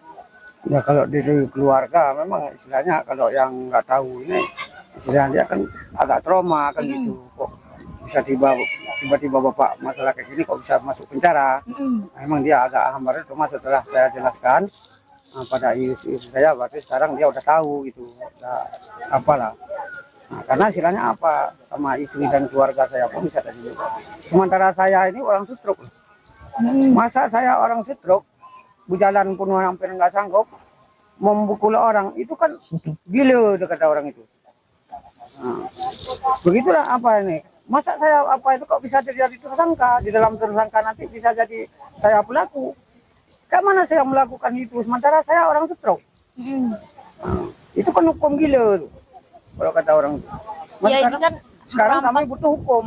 Ya kalau dari keluarga memang istilahnya kalau yang nggak tahu ini istilahnya dia kan agak trauma kan gitu. Kok bisa tiba-tiba bapak masalah kayak gini kok bisa masuk penjara? Memang dia agak hambar, cuma setelah saya jelaskan pada istri saya, berarti sekarang dia udah tahu gitu, udah apalah. Nah, karena istilahnya apa sama istri dan keluarga saya pun bisa tadi. Sementara saya ini orang stroke. Masa saya orang stroke, berjalan pun hampir nggak sanggup, membukul orang, itu kan gila kata orang itu. Nah, begitulah apa ini. Masa saya apa itu kok bisa jadi tersangka, di dalam tersangka nanti bisa jadi saya pelaku. Mana saya melakukan itu, sementara saya orang stroke. Nah, itu kan hukum gila tuh, kalau kata orang itu. Ya, ini kan Sekarang kami merampas. butuh hukum.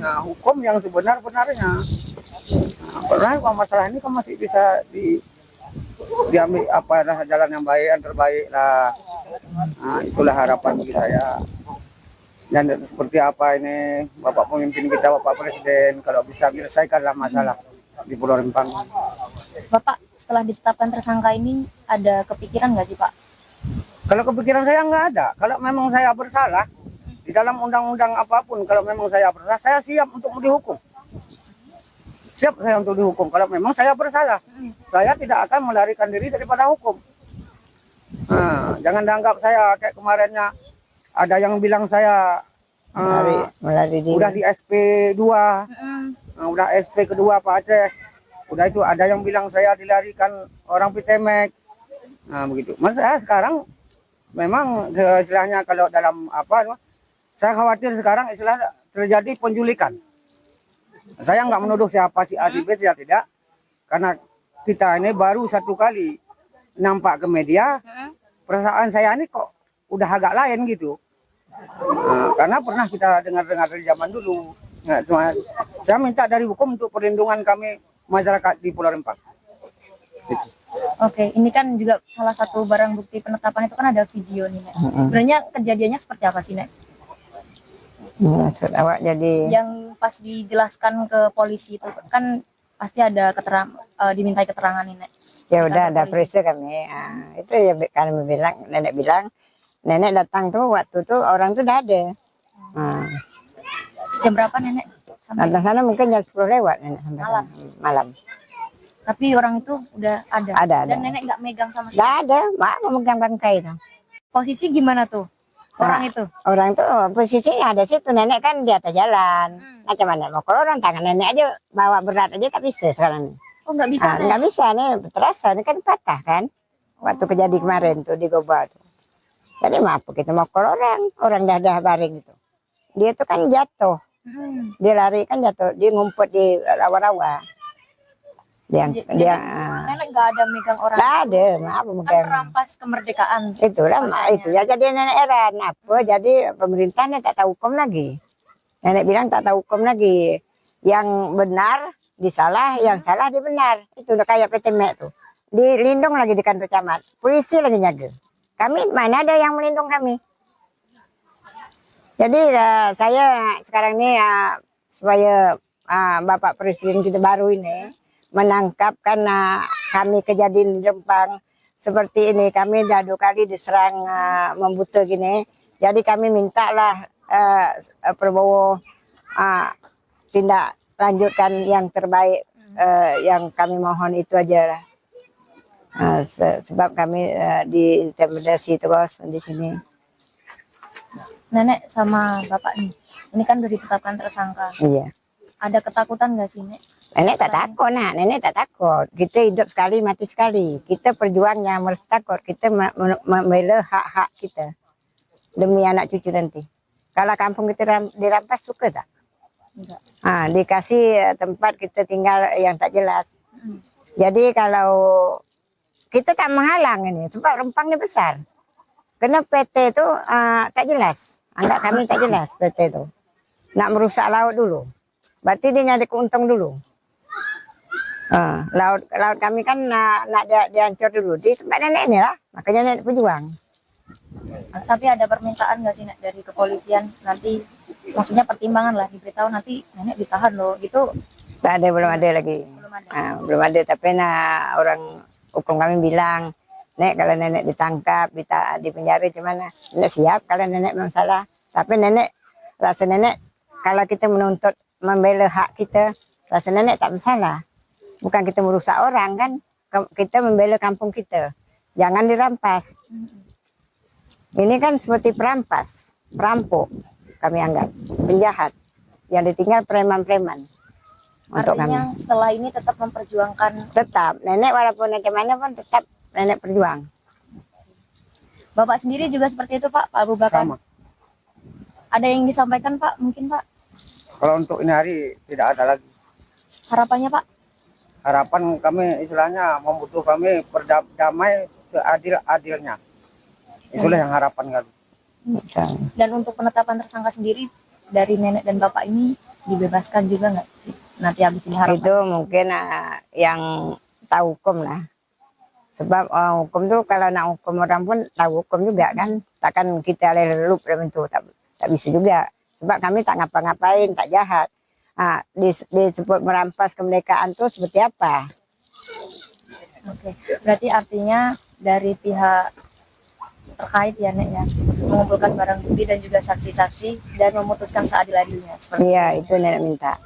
Nah, hukum yang sebenar-benarnya. Nah, karena masalah ini kan masih bisa diambil apa jalan yang baik, yang terbaik lah. Nah, itulah harapan bagi saya. Dan seperti apa ini Bapak pemimpin kita, Bapak Presiden, kalau bisa menyelesaikanlah masalah di Pulau Rempang. Bapak setelah ditetapkan tersangka ini ada kepikiran nggak sih, Pak? Kalau kepikiran saya nggak ada. Kalau memang saya bersalah di dalam undang-undang apapun, kalau memang saya bersalah, saya siap untuk dihukum. Siap saya untuk dihukum. Kalau memang saya bersalah, saya tidak akan melarikan diri daripada hukum. Nah, jangan dianggap saya kayak kemarinnya ada yang bilang saya melari diri. udah di SP2, udah SP kedua Pak Aceh. Udah itu ada yang bilang saya dilarikan orang Pitemek. Nah begitu. Mas saya sekarang memang istilahnya kalau dalam apa, saya khawatir sekarang istilah terjadi penculikan. Saya nggak menuduh siapa si A si B saya tidak, karena kita ini baru satu kali nampak ke media. Perasaan saya ini kok udah agak lain gitu. Karena pernah kita dengar-dengar dari zaman dulu. Nah, cuma saya minta dari hukum untuk perlindungan kami masyarakat di Pulau Rempang. Oke, ini kan juga salah satu barang bukti penetapan itu kan ada video nih, Nek. Sebenarnya kejadiannya seperti apa sih, Nek? Maksud awak jadi Yang pas dijelaskan ke polisi itu kan pasti ada dimintai keterangan nih, Nek. ya udah ada polisi. periksa kami. Itu ya kami bilang, nenek datang tuh waktu tuh orang tuh udah ada. Jam berapa, Nenek? Sampai Datang sana mungkin jam 10 lewat nenek sampai Malam. sana. Malam. tapi orang itu udah ada. Ada. Dan Nenek nggak megang sama sekali. Nggak ada, mak memegang bangkai itu. Posisi gimana tuh orang itu? Orang tuh posisinya ada situ, nenek kan di atas jalan. Macam mana mau kalau orang tangan nenek aja bawa berat aja tak bisa sekarang. Oh, nggak bisa, Nek. Nggak bisa nih, terasa ini kan patah kan. Waktu kejadian kemarin tuh di Goba tuh. Jadi maaf kita mau kalau orang dah baring itu. Dia tuh kan jatuh. Dia lari kan jatuh, dia ngumpet di rawa-rawa. Jadi Nenek nggak ada megang orang. nggak ada, maaf Kan megang. merampas kemerdekaan. Itulah Rasanya. itu ya jadi nenek heran apa jadi pemerintahnya tak tahu hukum lagi. Nenek bilang tak tahu hukum lagi. Yang benar disalah, yang salah dibenar. Itu udah kayak PT Mek tuh. Dilindung lagi di kantor camat. Polisi lagi jaga. Kami mana ada yang melindung kami. Jadi saya sekarang ini supaya Bapak Presiden kita baru ini menangkap karena kami kejadian di Rempang seperti ini. Kami dah 2 kali diserang membuta gini. Jadi kami mintalah Prabowo tindak lanjutkan yang terbaik. Yang kami mohon itu aja lah. Sebab kami diintimidasi terus di sini. Nenek sama Bapak nih, ini kan udah ditetapkan tersangka. Iya. Ada ketakutan nggak sih, Nek? Nenek tak takut, nenek tak takut. Kita hidup sekali, mati sekali. Kita perjuangnya harus takut. Kita membela hak-hak kita demi anak cucu nanti. Kalau kampung kita dirampas suka tak? Enggak. Dikasih tempat kita tinggal yang tak jelas. Jadi kalau kita tak menghalang ini, sebab Rempangnya besar. Karena PT itu tak jelas. Anggap kami tak jelas PT itu. Nak merusak laut dulu. Berarti dia nyari keuntung dulu. Laut kami kan nak dihancur dulu. Di tempat nenek ini lah. Makanya nenek berjuang. Tapi ada permintaan nggak sih, Nek, dari kepolisian nanti, maksudnya pertimbangan lah, diberitahu nanti Nenek ditahan loh, gitu? Tak ada, belum ada lagi. Belum ada. Belum ada, tapi orang hukum kami bilang, Nek kalau nenek ditangkap, di penjara gimana? Nenek siap kalau nenek memang salah. Tapi nenek, rasa nenek kalau kita menuntut membela hak kita, rasa nenek tak bersalah. Bukan kita merusak orang kan, kita membela kampung kita. Jangan dirampas. Ini kan seperti perampas, perampok kami anggap, penjahat. Yang ditinggal preman-preman. Untuk Artinya kami. setelah ini tetap memperjuangkan. Tetap, nenek walaupun bagaimana pun tetap nenek berjuang. Bapak sendiri juga seperti itu, Pak Abu Bakar? Sama. Ada yang disampaikan, Pak? Mungkin, Pak? Kalau untuk ini hari tidak ada lagi. Harapannya, Pak? Harapan kami istilahnya membutuh kami berdamai seadil-adilnya. Itulah yang harapan kami. Dan untuk penetapan tersangka sendiri dari nenek dan bapak ini dibebaskan juga nggak sih? Nanti habis ini harapan. Itu mungkin yang tahu hukum lah. Sebab hukum tuh kalau nak hukum orang pun tahu hukum juga kan. Takkan kita lelup dalam itu. Tak bisa juga. Sebab kami tak ngapa-ngapain, tak jahat. Disebut merampas kemerdekaan tuh seperti apa? Oke. Berarti artinya dari pihak terkait ya, Nek, ya, mengumpulkan barang bukti dan juga saksi-saksi dan memutuskan seadil-adilnya. Iya, itu nenek minta.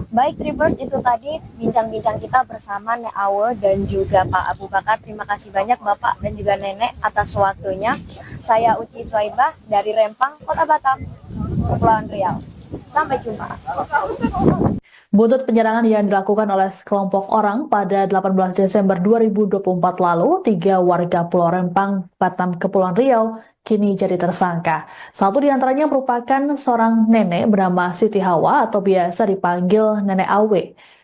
Baik, Tribers, itu tadi bincang-bincang kita bersama Nek Awe dan juga Pak Abu Bakar. Terima kasih banyak Bapak dan juga Nenek atas waktunya. Saya Uci Swaibah dari Rempang, Kota Batam, Kepulauan Riau. Sampai jumpa. Buntut penyerangan yang dilakukan oleh sekelompok orang pada 18 Desember 2024 lalu, 3 warga Pulau Rempang, Batam, Kepulauan Riau kini jadi tersangka. Satu di antaranya merupakan seorang nenek bernama Siti Hawa atau biasa dipanggil Nenek Awe.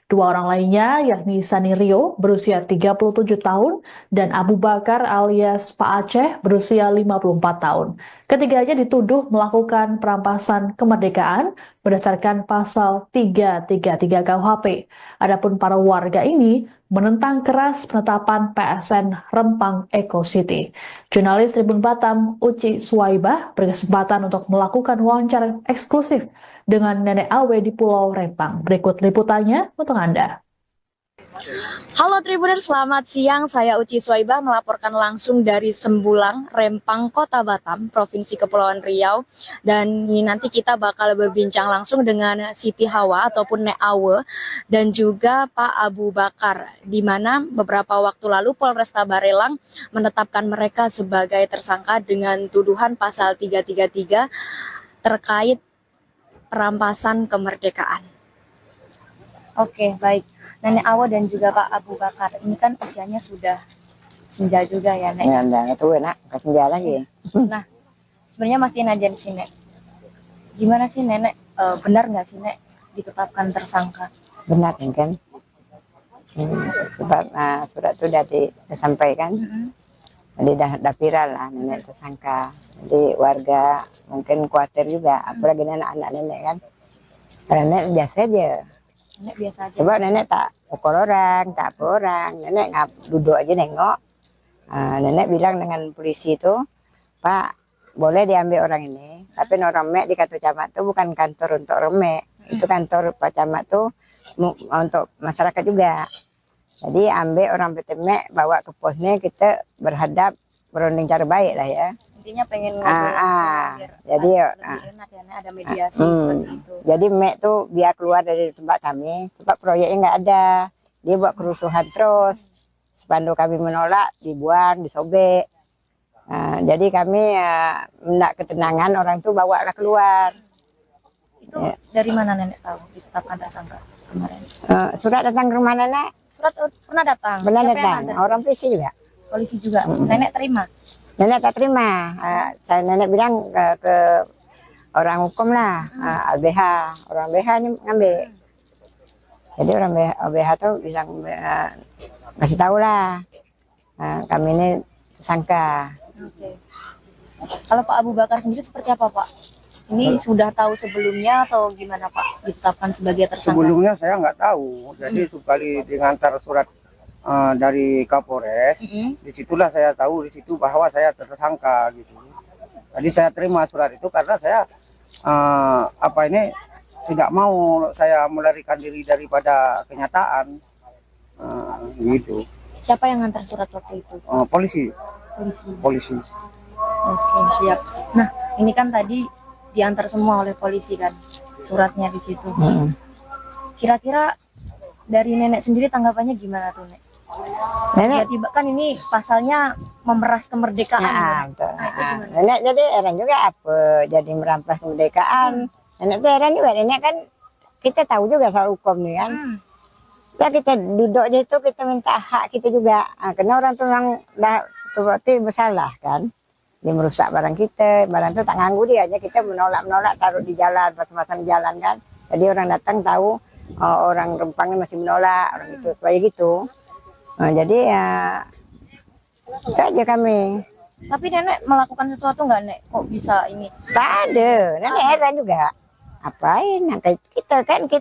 Dua orang lainnya yakni Sani Rio berusia 37 tahun dan Abu Bakar alias Pak Aceh berusia 54 tahun. Ketiganya dituduh melakukan perampasan kemerdekaan berdasarkan pasal 333 KUHP. Adapun para warga ini menentang keras penetapan PSN Rempang Eco City. Jurnalis Tribun Batam Uci Suwaibah berkesempatan untuk melakukan wawancara eksklusif dengan Nenek Awe di Pulau Rempang. Berikut liputannya untuk Anda. Halo Tribuners, selamat siang. Saya Uci Suwaibah melaporkan langsung dari Sembulang, Rempang, Kota Batam, Provinsi Kepulauan Riau. Dan ini nanti kita bakal berbincang langsung dengan Siti Hawa ataupun Nek Awe dan juga Pak Abu Bakar, di mana beberapa waktu lalu Polresta Barelang menetapkan mereka sebagai tersangka dengan tuduhan pasal 333 terkait perampasan kemerdekaan. Oke, baik. Nenek Awe dan juga Pak Abu Bakar, ini kan usianya sudah senja juga ya, Nek? Ya, udah itu enak, ke senja lagi. Nah, sebenarnya masih najan sih, Nek. Gimana sih, Nenek? Benar nggak sih, Nek, ditetapkan tersangka? Benar kan? Sebab surat itu udah disampaikan, jadi dah viral lah nenek tersangka. Jadi warga mungkin khawatir juga, apalagi anak-anak nenek kan. Karena nenek biasa aja. Nenek biasa aja. Sebab nenek tak pukul orang, tak apa orang. Nenek duduk aja nengok. Nenek bilang dengan polisi itu, Pak, boleh diambil orang ini. Tapi orang mek di kantor camat itu bukan kantor untuk orang mek. Itu kantor Pak Camat tuh untuk masyarakat juga. Jadi ambil orang PT Mek, bawa ke posnya, kita berhadap berunding cara baik lah ya. Intinya pengen ngobrol langsung, biar jadi lebih enak ya, Nek, ada mediasi seperti itu. Jadi Mek tuh biar keluar dari tempat kami, sebab proyeknya nggak ada. Dia buat kerusuhan terus. Spanduk kami menolak, dibuang, disobek. Jadi kami hendak ketenangan, orang tuh bawalah keluar. Itu dari mana Nenek tahu ditetapkan tersangka kemarin? Surat datang ke rumah nenek, Surat pernah datang? benar Siapa yang datang. antar? Orang polisi juga. Polisi juga. Nenek terima? Nenek tak terima. Saya nenek bilang ke orang hukum lah, LBH. Orang LBH ini ngambil. Jadi orang LBH tuh bilang kasih tahu lah, kami ini tersangka. Oke. Kalau Pak Abu Bakar sendiri seperti apa, Pak? Ini sudah tahu sebelumnya atau gimana, Pak, ditetapkan sebagai tersangka? Sebelumnya saya nggak tahu. Jadi sekali diantar surat dari Kapolres, disitulah saya tahu di situ bahwa saya tersangka gitu. Jadi saya terima surat itu karena saya tidak mau saya melarikan diri daripada kenyataan gitu. Siapa yang ngantar surat waktu itu? Polisi. Polisi. Oke, siap. Nah, ini kan tadi diantar semua oleh polisi kan, suratnya di situ. Kira-kira dari nenek sendiri tanggapannya gimana tuh, Nek? Nenek, Tiba-tiba kan ini pasalnya memeras kemerdekaan. Nek. betul. Nah, itu gimana? Nenek jadi heran juga apa jadi merampas kemerdekaan. Nenek tuh heran juga. Nenek kan kita tahu juga soal hukum nih kan. Ya kita duduk aja itu kita minta hak kita juga. Karena orang tuh yang dah berarti bersalah kan. Dia merusak barang kita, barang itu tak nganggu dia aja, kita menolak taruh di jalan, pasang-pasang di jalan kan. Jadi orang datang tahu orang Rempangnya masih menolak, orang itu supaya gitu. Jadi ya itu aja kami. Tapi nenek melakukan sesuatu nggak, Nek? Kok bisa ini? Tak ada, nenek heran juga. Apain? Kita kan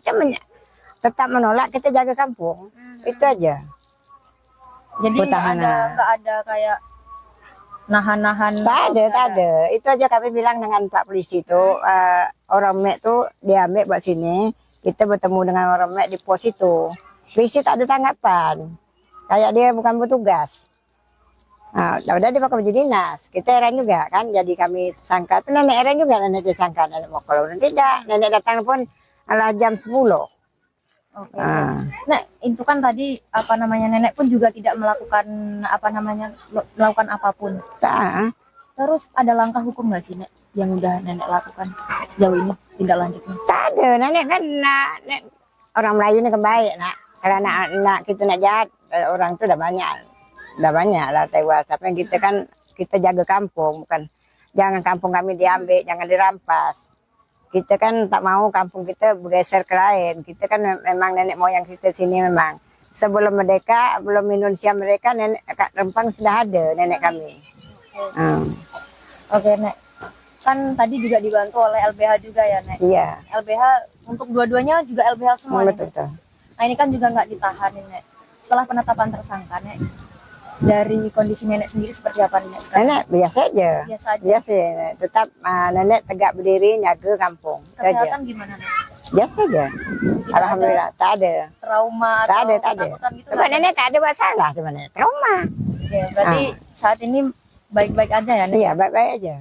tetap menolak, kita jaga kampung. Itu aja. Jadi nggak ada kayak nahan-nahan. Tak ada. Itu aja kami bilang dengan Pak Polisi itu, orang Mek tuh diambil buat sini, kita bertemu dengan orang Mek di pos itu. Polisi tak ada tanggapan, kayak dia bukan petugas. Udah dia pakai baju dinas, kita heran juga kan, jadi kami tersangka. Tapi nenek heran juga, nenek tersangka, nenek mau kalau tidak, nenek datang pun ala jam 10. Oke. Nek, itu kan tadi nenek pun juga tidak melakukan melakukan apapun. Tak. Terus ada langkah hukum nggak sih, Nek, yang udah nenek lakukan sejauh ini tindak lanjutnya? Tak ada, nenek kan orang Melayu ini kan baik nak. Kalau anak kita nak jahat, orang itu udah banyak lah tewas. Tapi kita kan kita jaga kampung, bukan jangan kampung kami diambil, jangan dirampas. Kita kan tak mau kampung kita bergeser ke lain. Kita kan memang nenek moyang kita sini memang. Sebelum merdeka, belum Indonesia mereka, nenek Kak Rempang sudah ada nenek kami. Oke, Nek. Kan tadi juga dibantu oleh LBH juga ya, Nek? Iya. LBH untuk dua-duanya juga LBH semua, Nek? Betul. Nah, ini kan juga nggak ditahan, Nek. Setelah penetapan tersangka, Nek, dari kondisi nenek sendiri seperti apa, Nek, sekarang? Nenek biasa aja. Biasa aja. Biasa, tetap nenek tegak berdiri jaga kampung. Itu aja. Kesehatan gimana, Nek? Biasa aja. Tidak Alhamdulillah, tak ada. Trauma Tak atau ada, tak ada. ketakutan gitu? Sebab nenek tak ada masalah sebenarnya. Trauma. Oke, berarti saat ini baik-baik aja ya, Nek? Iya, baik-baik aja.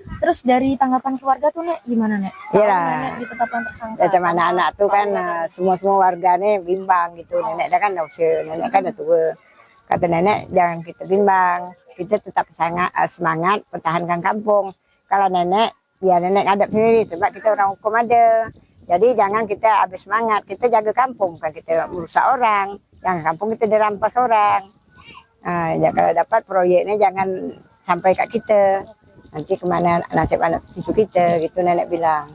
Terus dari tanggapan keluarga tuh, Nek, gimana, Nek? Iya. Kalau Nenek ditetapkan tersangka. Macam sama anak-anak tuh kan keluarga. semua warga nih bimbang gitu. Nenek dah kan dah usia, nenek kan dah tua. Kata nenek jangan kita bimbang, kita tetap semangat pertahankan kampung. Kalau nenek, biar nenek hadap sendiri sebab kita orang hukum ada. Jadi jangan kita habis semangat, kita jaga kampung, bukan kita merusak orang. Jangan kampung kita dirampas orang. Ya, kalau dapat proyeknya jangan sampai kat kita. Nanti kemana nasib anak cucu kita, gitu nenek bilang.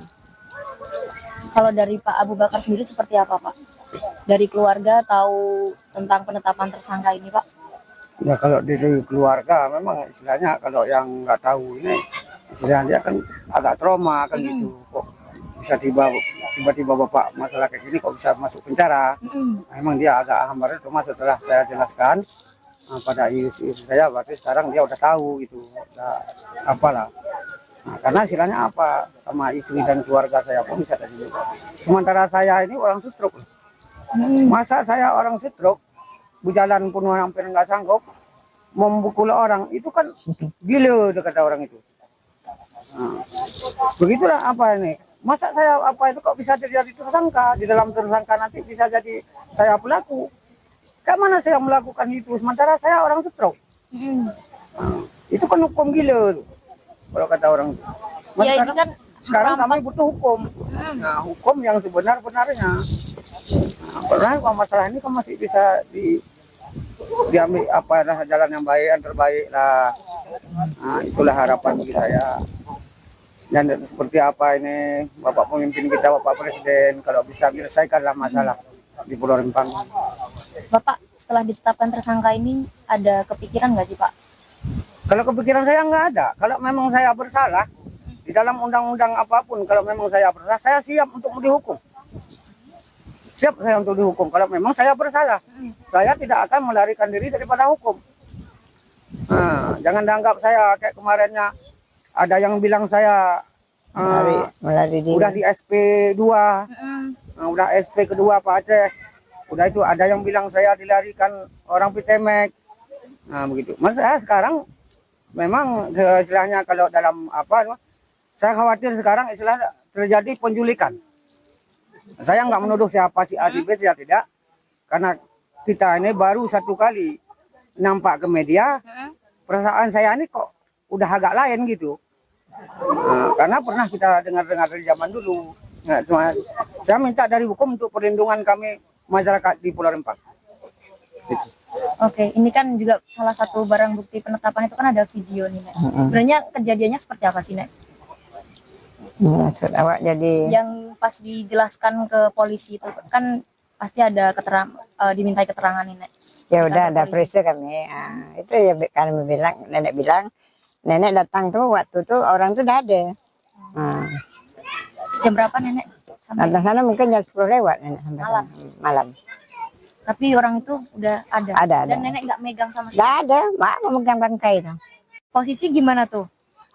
Kalau dari Pak Abu Bakar sendiri seperti apa, Pak? Dari keluarga tahu tentang penetapan tersangka ini, Pak? Ya kalau dari keluarga memang istilahnya kalau yang nggak tahu ini istilahnya dia kan agak trauma kan gitu. Kok bisa tiba-tiba bapak masalah kayak gini kok bisa masuk penjara? Memang dia agak hambar. Cuma setelah saya jelaskan pada istri saya, berarti sekarang dia udah tahu gitu, udah apalah. Nah, karena istilahnya apa sama istri dan keluarga saya pun bisa tadi. Sementara saya ini orang stroke. Masa saya orang stroke, berjalan pun hampir nggak sanggup, membukul orang, itu kan gila kata orang itu. Nah, begitulah apa ini. Masa saya apa itu kok bisa jadi tersangka, di dalam tersangka nanti bisa jadi saya pelaku. Mana saya melakukan itu sementara saya orang stroke. Nah, itu kan hukum gila tuh, kalau kata orang itu. Ya, ini kan Sekarang kami merampas. butuh hukum. Nah, hukum yang sebenar-benarnya. Nah, karena masalah ini kan masih bisa diambil apa jalan yang baik, yang terbaik lah. Nah, itulah harapan bagi saya. Dan seperti apa ini Bapak pemimpin kita, Bapak Presiden, kalau bisa menyelesaikanlah masalah di Pulau Rempang. Bapak setelah ditetapkan tersangka ini ada kepikiran nggak sih, Pak? Kalau kepikiran saya nggak ada. Kalau memang saya bersalah di dalam undang-undang apapun, kalau memang saya bersalah, saya siap untuk dihukum. Siap saya untuk dihukum. Kalau memang saya bersalah, saya tidak akan melarikan diri daripada hukum. Nah, jangan dianggap saya kayak kemarinnya ada yang bilang saya melari diri. udah di SP2, udah SP kedua Pak Aceh. Udah itu ada yang bilang saya dilarikan orang Pitemek. Nah begitu. Mas saya sekarang memang istilahnya kalau dalam apa, saya khawatir sekarang istilah terjadi penculikan. Saya nggak menuduh siapa si A si B, saya tidak. Karena kita ini baru satu kali nampak ke media, perasaan saya ini kok udah agak lain gitu. Nah, karena pernah kita dengar-dengar dari zaman dulu. Nah, cuma saya minta dari hukum untuk perlindungan kami masyarakat di Pulau Rempang. Oke, ini kan juga salah satu barang bukti penetapan itu kan ada video nih, Nek. Sebenarnya kejadiannya seperti apa sih, Nek? Maksud awak jadi Yang pas dijelaskan ke polisi itu kan pasti ada dimintai keterangan nih, Nek. ya udah ada polisi. periksa kami. Itu ya kami bilang, nenek datang tuh waktu tuh orang tuh udah ada. Jam berapa, Nenek? Sampai Datang sana mungkin jam 10 lewat nenek sampai Malam. sana. Malam. tapi orang itu udah ada. Ada. Dan Nenek nggak megang sama sekali. Nggak ada, mak memegang bangkai itu. Posisi gimana tuh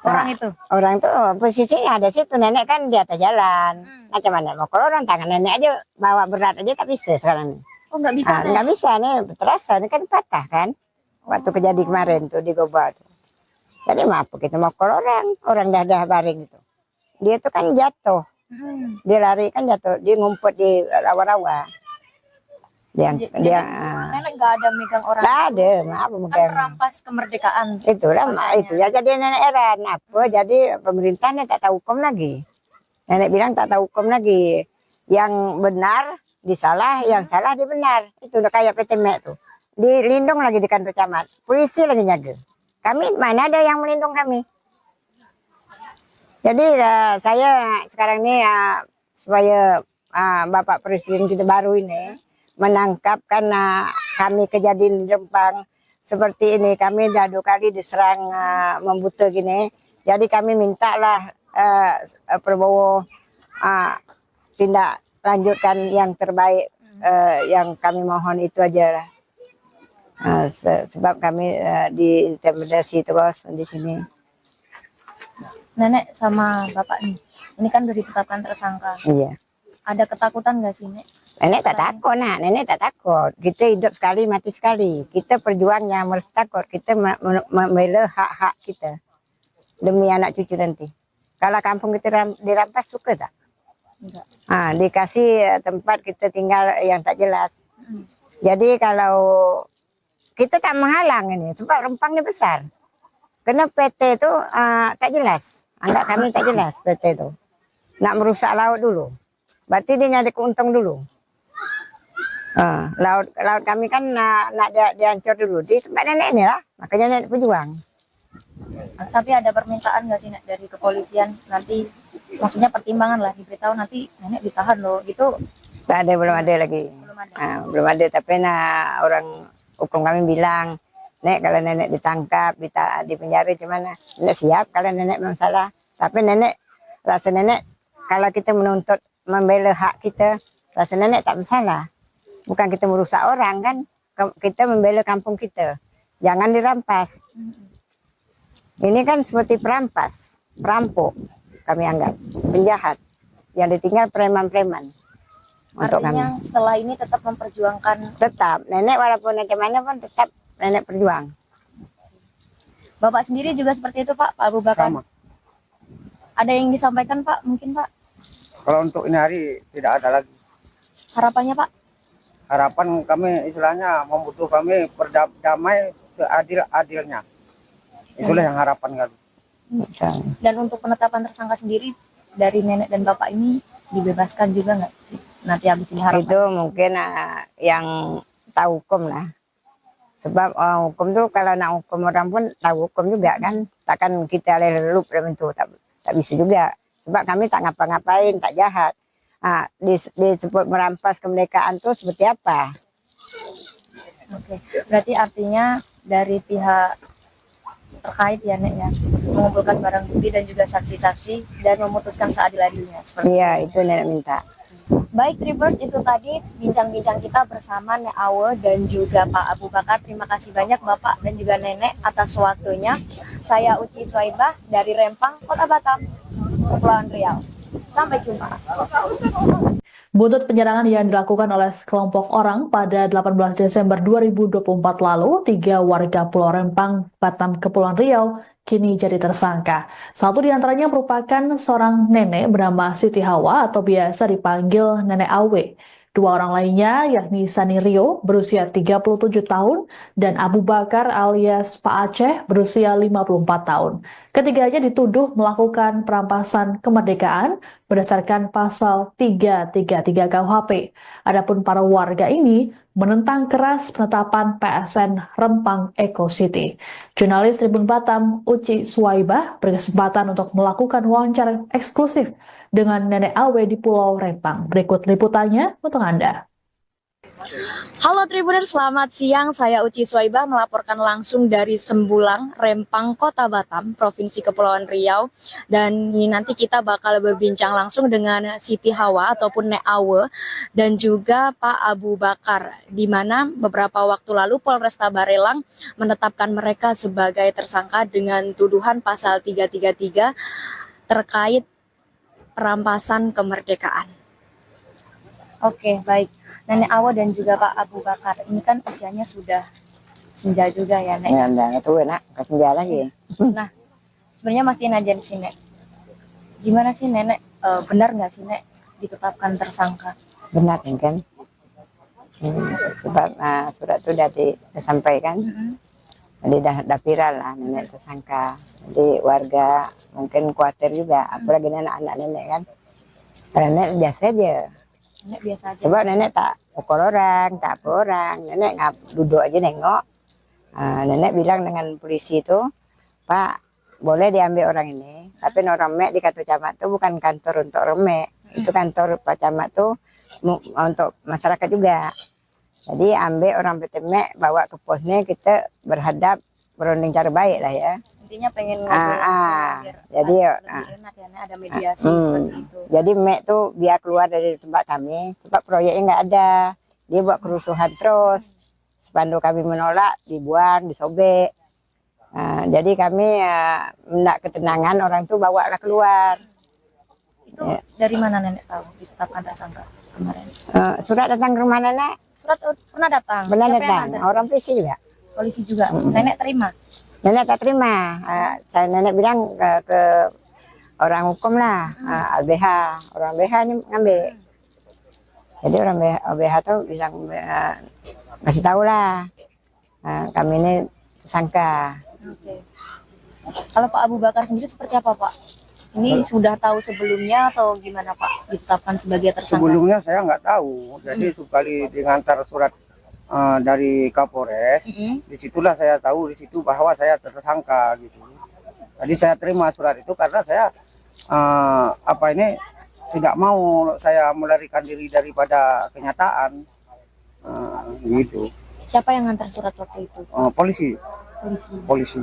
orang itu? Orang tuh posisinya ada situ, nenek kan di atas jalan. Macam mana mau orang tangan nenek aja bawa berat aja tak bisa sekarang. Oh, nggak bisa, Nek? Nggak bisa nih, terasa ini kan patah kan. Waktu kejadian kemarin tuh di Goba tuh. Jadi maaf kita mau orang dah baring itu. Dia tuh kan jatuh. Dia lari kan jatuh, dia ngumpet di rawa-rawa. Nenek nggak ada megang orang. Nggak ada, maaf Kan megang. merampas kemerdekaan. Itulah Rasanya. itu ya jadi nenek heran apa jadi pemerintahnya tak tahu hukum lagi. Nenek bilang tak tahu hukum lagi. Yang benar disalah, yang salah dibenar. Itu udah kayak Pitemek tuh. Dilindung lagi di kantor camat. Polisi lagi jaga. Kami mana ada yang melindung kami? Jadi saya sekarang ini supaya Bapak Presiden kita baru ini menangkap karena kami kejadian di Rempang seperti ini. Kami dah 2 kali diserang membuta gini. Jadi kami mintalah Prabowo tindak lanjutkan yang terbaik. Yang kami mohon itu aja lah. Sebab kami diintimidasi terus di sini. Nenek sama bapak nih, ini kan udah ditetapkan tersangka. Iya. Ada ketakutan nggak sih, Nek? Nenek tak takut, nak. Nenek tak takut. Kita hidup sekali, mati sekali. Kita perjuangnya harus takut. Kita membela hak-hak kita demi anak cucu nanti. Kalau kampung kita dirampas, suka tak? Enggak. Dikasih tempat kita tinggal yang tak jelas. Jadi kalau kita tak menghalang ini, sebab Rempangnya besar. Karena PT itu tak jelas. Anggap kami tak jelas PT itu. Nak merusak laut dulu. Berarti dia nyari keuntung dulu. Laut kami kan nak dihancur dulu. Di tempat nenek ini lah. Makanya nenek berjuang. Tapi ada permintaan nggak sih, Nek, dari kepolisian nanti, maksudnya pertimbangan lah, diberitahu nanti nenek ditahan loh, gitu? Tak ada, belum ada lagi. Belum ada. Belum ada, tapi orang hukum kami bilang, Nek, kalau nenek ditangkap, di penjara gimana? Nenek siap kalau nenek memang salah. Tapi nenek, rasa nenek, kalau kita menuntut membela hak kita, rasa nenek tak bersalah. Bukan kita merusak orang kan, kita membela kampung kita. Jangan dirampas. Ini kan seperti perampas, perampok kami anggap, penjahat. Yang ditinggal preman-preman. Untuk Artinya kami. setelah ini tetap memperjuangkan. Tetap, nenek walaupun bagaimana pun tetap nenek berjuang. Bapak sendiri juga seperti itu, Pak Abu Bakar? Sama. Ada yang disampaikan, Pak? Mungkin, Pak? Kalau untuk ini hari tidak ada lagi. Harapannya, Pak? Harapan kami istilahnya membutuh kami berdamai seadil-adilnya. Itulah yang harapan kami. Dan untuk penetapan tersangka sendiri dari nenek dan bapak ini dibebaskan juga nggak sih? Nanti habis ini harapan. Itu mungkin yang tahu hukum lah. Sebab hukum tuh kalau nak hukum orang pun tahu hukum juga kan. Takkan kita lelup dalam itu. Tak bisa juga. Sebab kami tak ngapa-ngapain, tak jahat. Disebut merampas kemerdekaan tuh seperti apa? Oke. Berarti artinya dari pihak terkait ya, Nek, ya, mengumpulkan barang bukti dan juga saksi-saksi dan memutuskan seadil-adilnya. Iya, itu nenek minta. Baik, Tribers, itu tadi bincang-bincang kita bersama Nek Awe dan juga Pak Abu Bakar. Terima kasih banyak Bapak dan juga Nenek atas waktunya. Saya Uci Swaibah dari Rempang, Kota Batam, Kepulauan Riau. Sampai jumpa. Buntut penyerangan yang dilakukan oleh sekelompok orang pada 18 Desember 2024 lalu, 3 warga Pulau Rempang, Batam, Kepulauan Riau kini jadi tersangka. Satu di antaranya merupakan seorang nenek bernama Siti Hawa atau biasa dipanggil Nenek Awe. 2 orang lainnya yakni Sani Rio berusia 37 tahun dan Abu Bakar alias Pak Aceh berusia 54 tahun. Ketiganya dituduh melakukan perampasan kemerdekaan berdasarkan pasal 333 KUHP. Adapun para warga ini menentang keras penetapan PSN Rempang Eco City. Jurnalis Tribun Batam Uci Swaibah berkesempatan untuk melakukan wawancara eksklusif dengan Nenek Awe di Pulau Rempang. Berikut liputannya untuk Anda. Halo Tribuners, selamat siang. Saya Uci Swaibah melaporkan langsung dari Sembulang, Rempang, Kota Batam, Provinsi Kepulauan Riau. Dan ini nanti kita bakal berbincang langsung dengan Siti Hawa ataupun Nek Awe dan juga Pak Abu Bakar, di mana beberapa waktu lalu Polresta Barelang menetapkan mereka sebagai tersangka dengan tuduhan pasal 333 terkait perampasan kemerdekaan. Oke, baik. Nenek Awe dan juga Pak Abu Bakar, ini kan usianya sudah senja juga ya, Nek? Ya, udah itu enak, ke penjara lagi. Nah, sebenarnya masih aja sih, Nek. Gimana sih, Nenek? Benar nggak sih, Nek, ditetapkan tersangka? Benar kan? Sebab surat itu sudah disampaikan. Jadi dah viral lah nenek tersangka. Jadi warga mungkin khawatir juga, apalagi anak-anak nenek kan. Karena nenek biasa aja. Nenek biasa aja. Sebab nenek tak pukul orang, tak apa orang. Nenek duduk aja nengok. Nenek bilang dengan polisi itu, Pak, boleh diambil orang ini, tapi orang mek di kantor camat tuh bukan kantor untuk orang mek, itu kantor Pak Camat tuh untuk masyarakat juga. Jadi ambil orang PT Mek bawa ke posnya, kita berhadap berunding cara baik lah ya. Intinya pengen ngobrol langsung biar jadi lebih enak ya, Nek, ada mediasi seperti itu. Jadi Mek tuh biar keluar dari tempat kami, tempat proyeknya nggak ada, dia buat kerusuhan terus. Spanduk kami menolak, dibuang, disobek. Jadi kami hendak ketenangan, orang tuh bawa lah keluar. Itu dari mana Nenek tahu ditetapkan tersangka kemarin? Surat datang ke rumah nenek, Surat pernah datang? benar Siapa yang datang, antar? orang polisi juga. Polisi juga. Nenek terima? Nenek tak terima, saya nenek bilang ke orang hukum lah, LBH, orang LBH ini ngambil. Jadi orang LBH tuh bilang kasih tahu lah, kami ini tersangka. Oke. Kalau Pak Abu Bakar sendiri seperti apa Pak? Ini sudah tahu sebelumnya atau gimana Pak ditetapkan sebagai tersangka? Sebelumnya saya nggak tahu, jadi sekali diantar surat dari Kapolres, disitulah saya tahu di situ bahwa saya tersangka gitu. Jadi saya terima surat itu karena saya tidak mau saya melarikan diri daripada kenyataan gitu. Siapa yang ngantar surat waktu itu? Polisi. Polisi.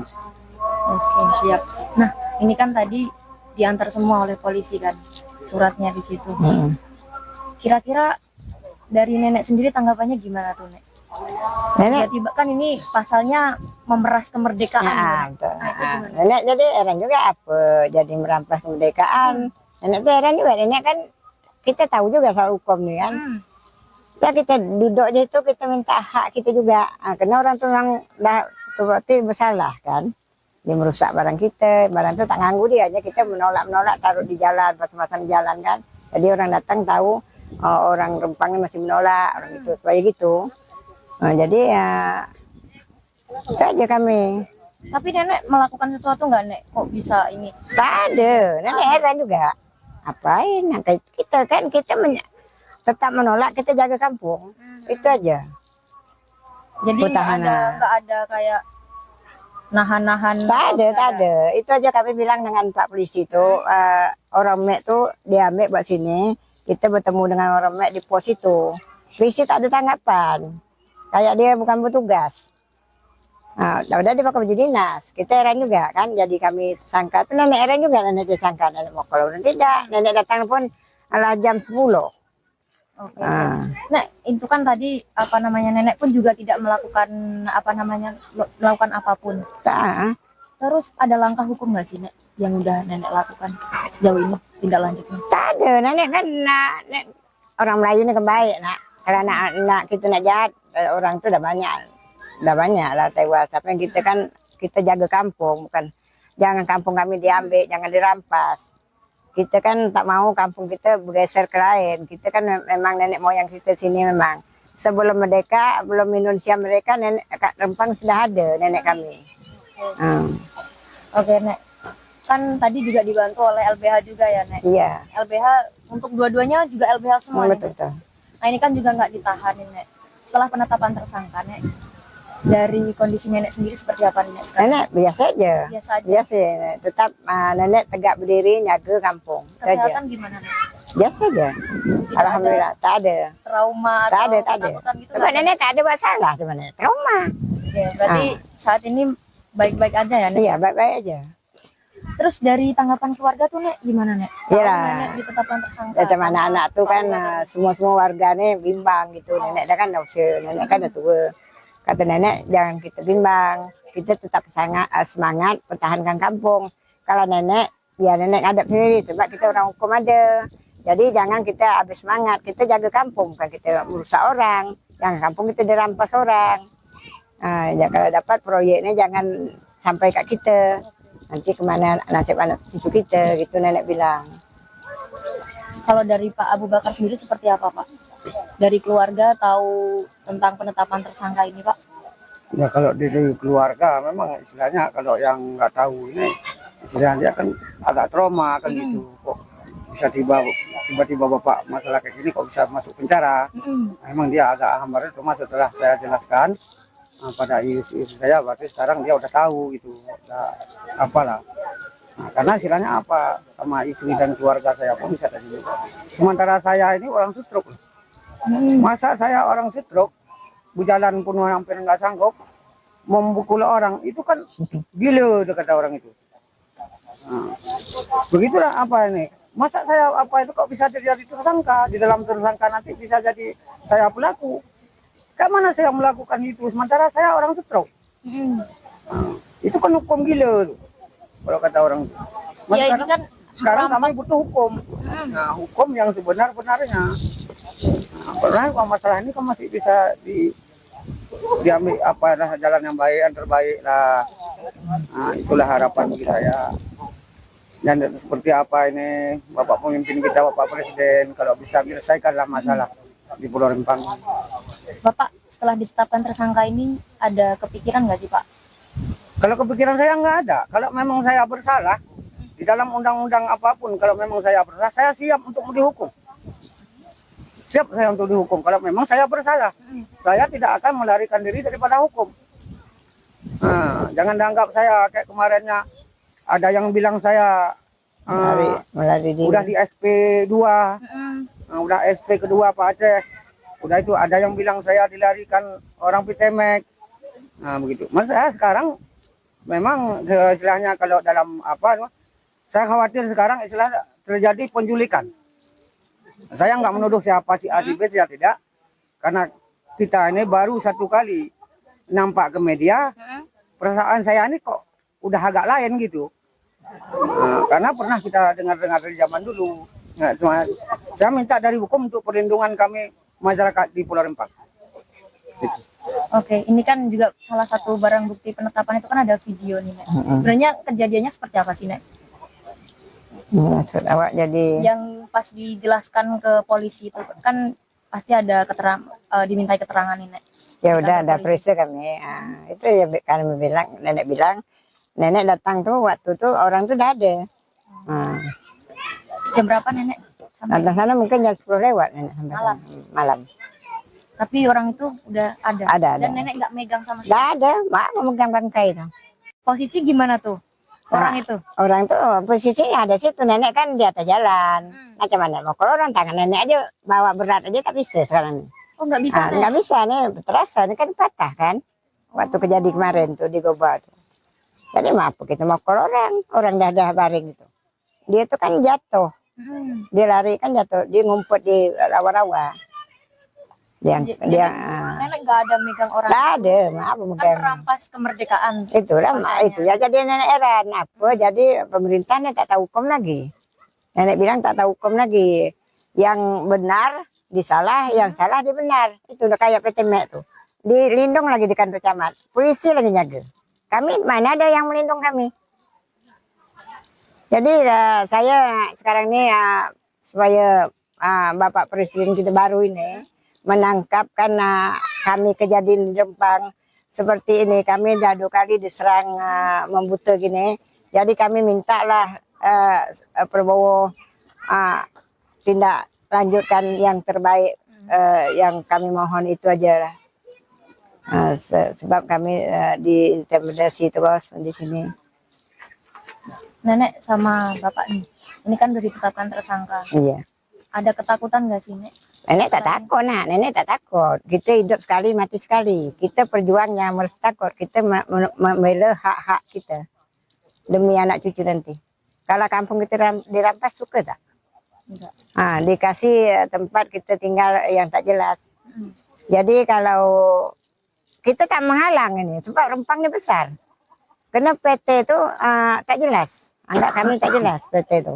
Oke, siap. Nah, ini kan tadi diantar semua oleh polisi kan suratnya di situ. Kira-kira dari nenek sendiri tanggapannya gimana tuh, Nek? Nenek, Tiba-tiba kan ini pasalnya memeras kemerdekaan. Nek. betul. Nah, itu gimana? Nenek jadi heran juga apa jadi merampas kemerdekaan. Nenek tuh heran juga, nenek kan kita tahu juga soal hukum nih kan. Ya kita duduk aja itu kita minta hak kita juga. Karena orang tuh yang dah berarti bersalah kan. Dia merusak barang kita, barang itu tak nganggu dia aja, kita menolak taruh di jalan, pasang-pasang jalan kan. Jadi orang datang tahu orang Rempangnya masih menolak, orang itu supaya gitu. Jadi ya itu aja kami. Tapi nenek melakukan sesuatu nggak, Nek? Kok bisa ini? Tak ada, nenek heran juga. Apain? Nah, kita kan tetap menolak, kita jaga kampung. Itu aja. Jadi nggak ada kayak nahan-nahan. Tak ada. Itu aja kami bilang dengan Pak Polisi itu, orang Mek tuh diambil buat sini, kita bertemu dengan orang Mek di pos itu. Polisi tak ada tanggapan, kayak dia bukan petugas. Udah dia pakai baju dinas, kita heran juga kan, jadi kami tersangka. Tapi nenek heran juga, nenek tersangka, nenek mau kalau tidak, nenek datang pun ala jam 10. Oke. Nek, itu kan tadi nenek pun juga tidak melakukan melakukan apapun. Tak. Terus ada langkah hukum nggak sih, Nek, yang udah nenek lakukan sejauh ini tindak lanjutnya? Tak ada, nenek kan orang Melayu ini kebaik nak. Kalau nak kita nak jahat, orang itu udah banyak lah tewas. Tapi kita jaga kampung, bukan jangan kampung kami diambil, jangan dirampas. Kita kan tak mau kampung kita bergeser ke lain. Kita kan memang nenek moyang kita sini memang. Sebelum merdeka, belum Indonesia mereka, nenek Rempang sudah ada nenek kami. Oke, Nek. Kan tadi juga dibantu oleh LBH juga ya, Nek? Iya. LBH untuk dua-duanya juga LBH semua, Nek? Betul. Nah, ini kan juga nggak ditahanin, Nek. Setelah penetapan tersangka, Nek, dari kondisi nenek sendiri seperti apa, Nek, sekarang? Nenek biasa aja. Biasa. Tetap nenek tegak berdiri, jaga kampung. Kesehatan gimana, Nek? Biasa aja. Alhamdulillah, tak ada. Trauma Tak atau ada. ketakutan gitu? Sebab nenek tak ada masalah sebenarnya. Trauma. Oke, berarti saat ini baik-baik aja ya, Nek? Iya, baik-baik aja. Terus dari tanggapan keluarga tuh, Nek, gimana, Nek? Iya. Nenek ditetapkan tersangka. Macam anak-anak tuh kan semua warga nih bimbang gitu. Nenek dah kan dah usia, nenek kan dah tua. Kata nenek jangan kita bimbang, kita tetap semangat pertahankan kampung. Kalau nenek, biar nenek hadap sendiri sebab kita orang hukum ada. Jadi jangan kita habis semangat, kita jaga kampung, bukan kita merusak orang. Jangan kampung kita dirampas orang. Ya, kalau dapat proyeknya jangan sampai kat kita. Nanti kemana nasib anak cucu kita, gitu nenek bilang. Kalau dari Pak Abu Bakar sendiri seperti apa, Pak? Dari keluarga tahu tentang penetapan tersangka ini, Pak? Ya kalau dari keluarga memang istilahnya kalau yang nggak tahu ini istilahnya dia kan agak trauma kan gitu. Kok bisa tiba-tiba bapak masalah kayak gini kok bisa masuk penjara? Memang dia agak hambar, cuma setelah saya jelaskan pada isu saya berarti sekarang dia udah tahu gitu, udah apalah Nah, karena istilahnya apa, sama istri dan keluarga saya pun bisa tadi juga. Sementara saya ini orang stroke. Masa saya orang stroke, berjalan pun hampir nggak sanggup, memukul orang, itu kan gila kata orang itu. Nah, begitulah apa ini. Masa saya apa itu kok bisa jadi tersangka, di dalam tersangka nanti bisa jadi saya pelaku. Mana saya melakukan itu, sementara saya orang stroke. Nah, itu kan hukum gila tuh, kalau kata orang itu. Ya ini kan Sekarang kami merampas. butuh hukum. Nah, hukum yang sebenar-benarnya. Nah, karena kalau masalah ini kan masih bisa diambil apa jalan yang baik, yang terbaik lah. Nah, itulah harapan bagi saya. Dan seperti apa ini Bapak pemimpin kita, Bapak Presiden, kalau bisa menyelesaikanlah masalah di Pulau Rempang. Bapak setelah ditetapkan tersangka ini ada kepikiran nggak sih Pak? Kalau kepikiran saya nggak ada. Kalau memang saya bersalah di dalam undang-undang apapun, kalau memang saya bersalah, saya siap untuk dihukum. Siap saya untuk dihukum. Kalau memang saya bersalah, saya tidak akan melarikan diri daripada hukum. Nah, jangan dianggap saya kayak kemarinnya ada yang bilang saya melari diri. udah di SP2, udah SP kedua Pak Aceh. Udah itu ada yang bilang saya dilarikan orang Pitemek. Nah, begitu. Mas saya sekarang memang istilahnya kalau dalam apa, saya khawatir sekarang istilah terjadi penculikan. Saya nggak menuduh siapa si A si B, saya tidak. Karena kita ini baru satu kali nampak ke media, perasaan saya ini kok udah agak lain gitu. Nah, karena pernah kita dengar-dengar dari zaman dulu. Nah, cuma saya minta dari hukum untuk perlindungan kami masyarakat di Pulau Rempang. Oke, ini kan juga salah satu barang bukti penetapan itu kan ada video nih Nek. Sebenarnya kejadiannya seperti apa sih Nek? Maksud awak jadi Yang pas dijelaskan ke polisi itu kan pasti ada dimintai keterangan nih Nek. ya udah ada polisi. periksa kami. Itu ya kami bilang, nenek bilang, nenek datang tuh waktu tuh orang tuh udah ada. Jam berapa Nenek? Sampai Datang sana mungkin jam 10 lewat nenek sampai Malam. sana. Malam. tapi orang itu udah ada. Ada. Dan Nenek nggak megang sama sekali. Nggak ada, mak memegang bangkai itu. Posisi gimana tuh orang itu? Orang tuh posisinya ada situ, nenek kan di atas jalan. Macam mana mau kalau orang tangan nenek aja bawa berat aja tak bisa sekarang. Oh nggak bisa Nek? Nggak bisa nih, terasa ini kan patah kan. Waktu kejadian kemarin tuh di Goba tuh. Jadi maaf kita mau kalau orang dah baring itu. Dia tuh kan jatuh. Dia lari kan jatuh, dia ngumpet di rawa-rawa. Nenek nggak ada megang orang. Nggak ada, maaf Kan megang. merampas kemerdekaan. Itulah Rasanya. itu ya jadi nenek heran apa jadi pemerintahnya tak tahu hukum lagi. Nenek bilang tak tahu hukum lagi. Yang benar disalah, yang salah dibenar. Itu udah kayak Pitemek tuh. Dilindung lagi di kantor camat. Polisi lagi jaga. Kami mana ada yang melindung kami. Jadi saya sekarang ini supaya Bapak Presiden kita baru ini menangkap karena kami kejadian di Rempang seperti ini. Kami dah 2 kali diserang membuta gini. Jadi kami mintalah Prabowo tindak lanjutkan yang terbaik. Yang kami mohon itu aja lah. Sebab kami diintimidasi terus di sini. Nenek sama Bapak nih, ini kan udah ditetapkan tersangka. Iya. Ada ketakutan nggak sih Nek? Nenek tak takut, nenek tak takut. Kita hidup sekali, mati sekali. Kita perjuangnya harus takut. Kita membela hak-hak kita demi anak cucu nanti. Kalau kampung kita dirampas suka tak? Enggak. Dikasih tempat kita tinggal yang tak jelas. Jadi kalau kita tak menghalang ini, sebab Rempangnya besar. Karena PT itu tak jelas. Anggap kami tak jelas PT itu.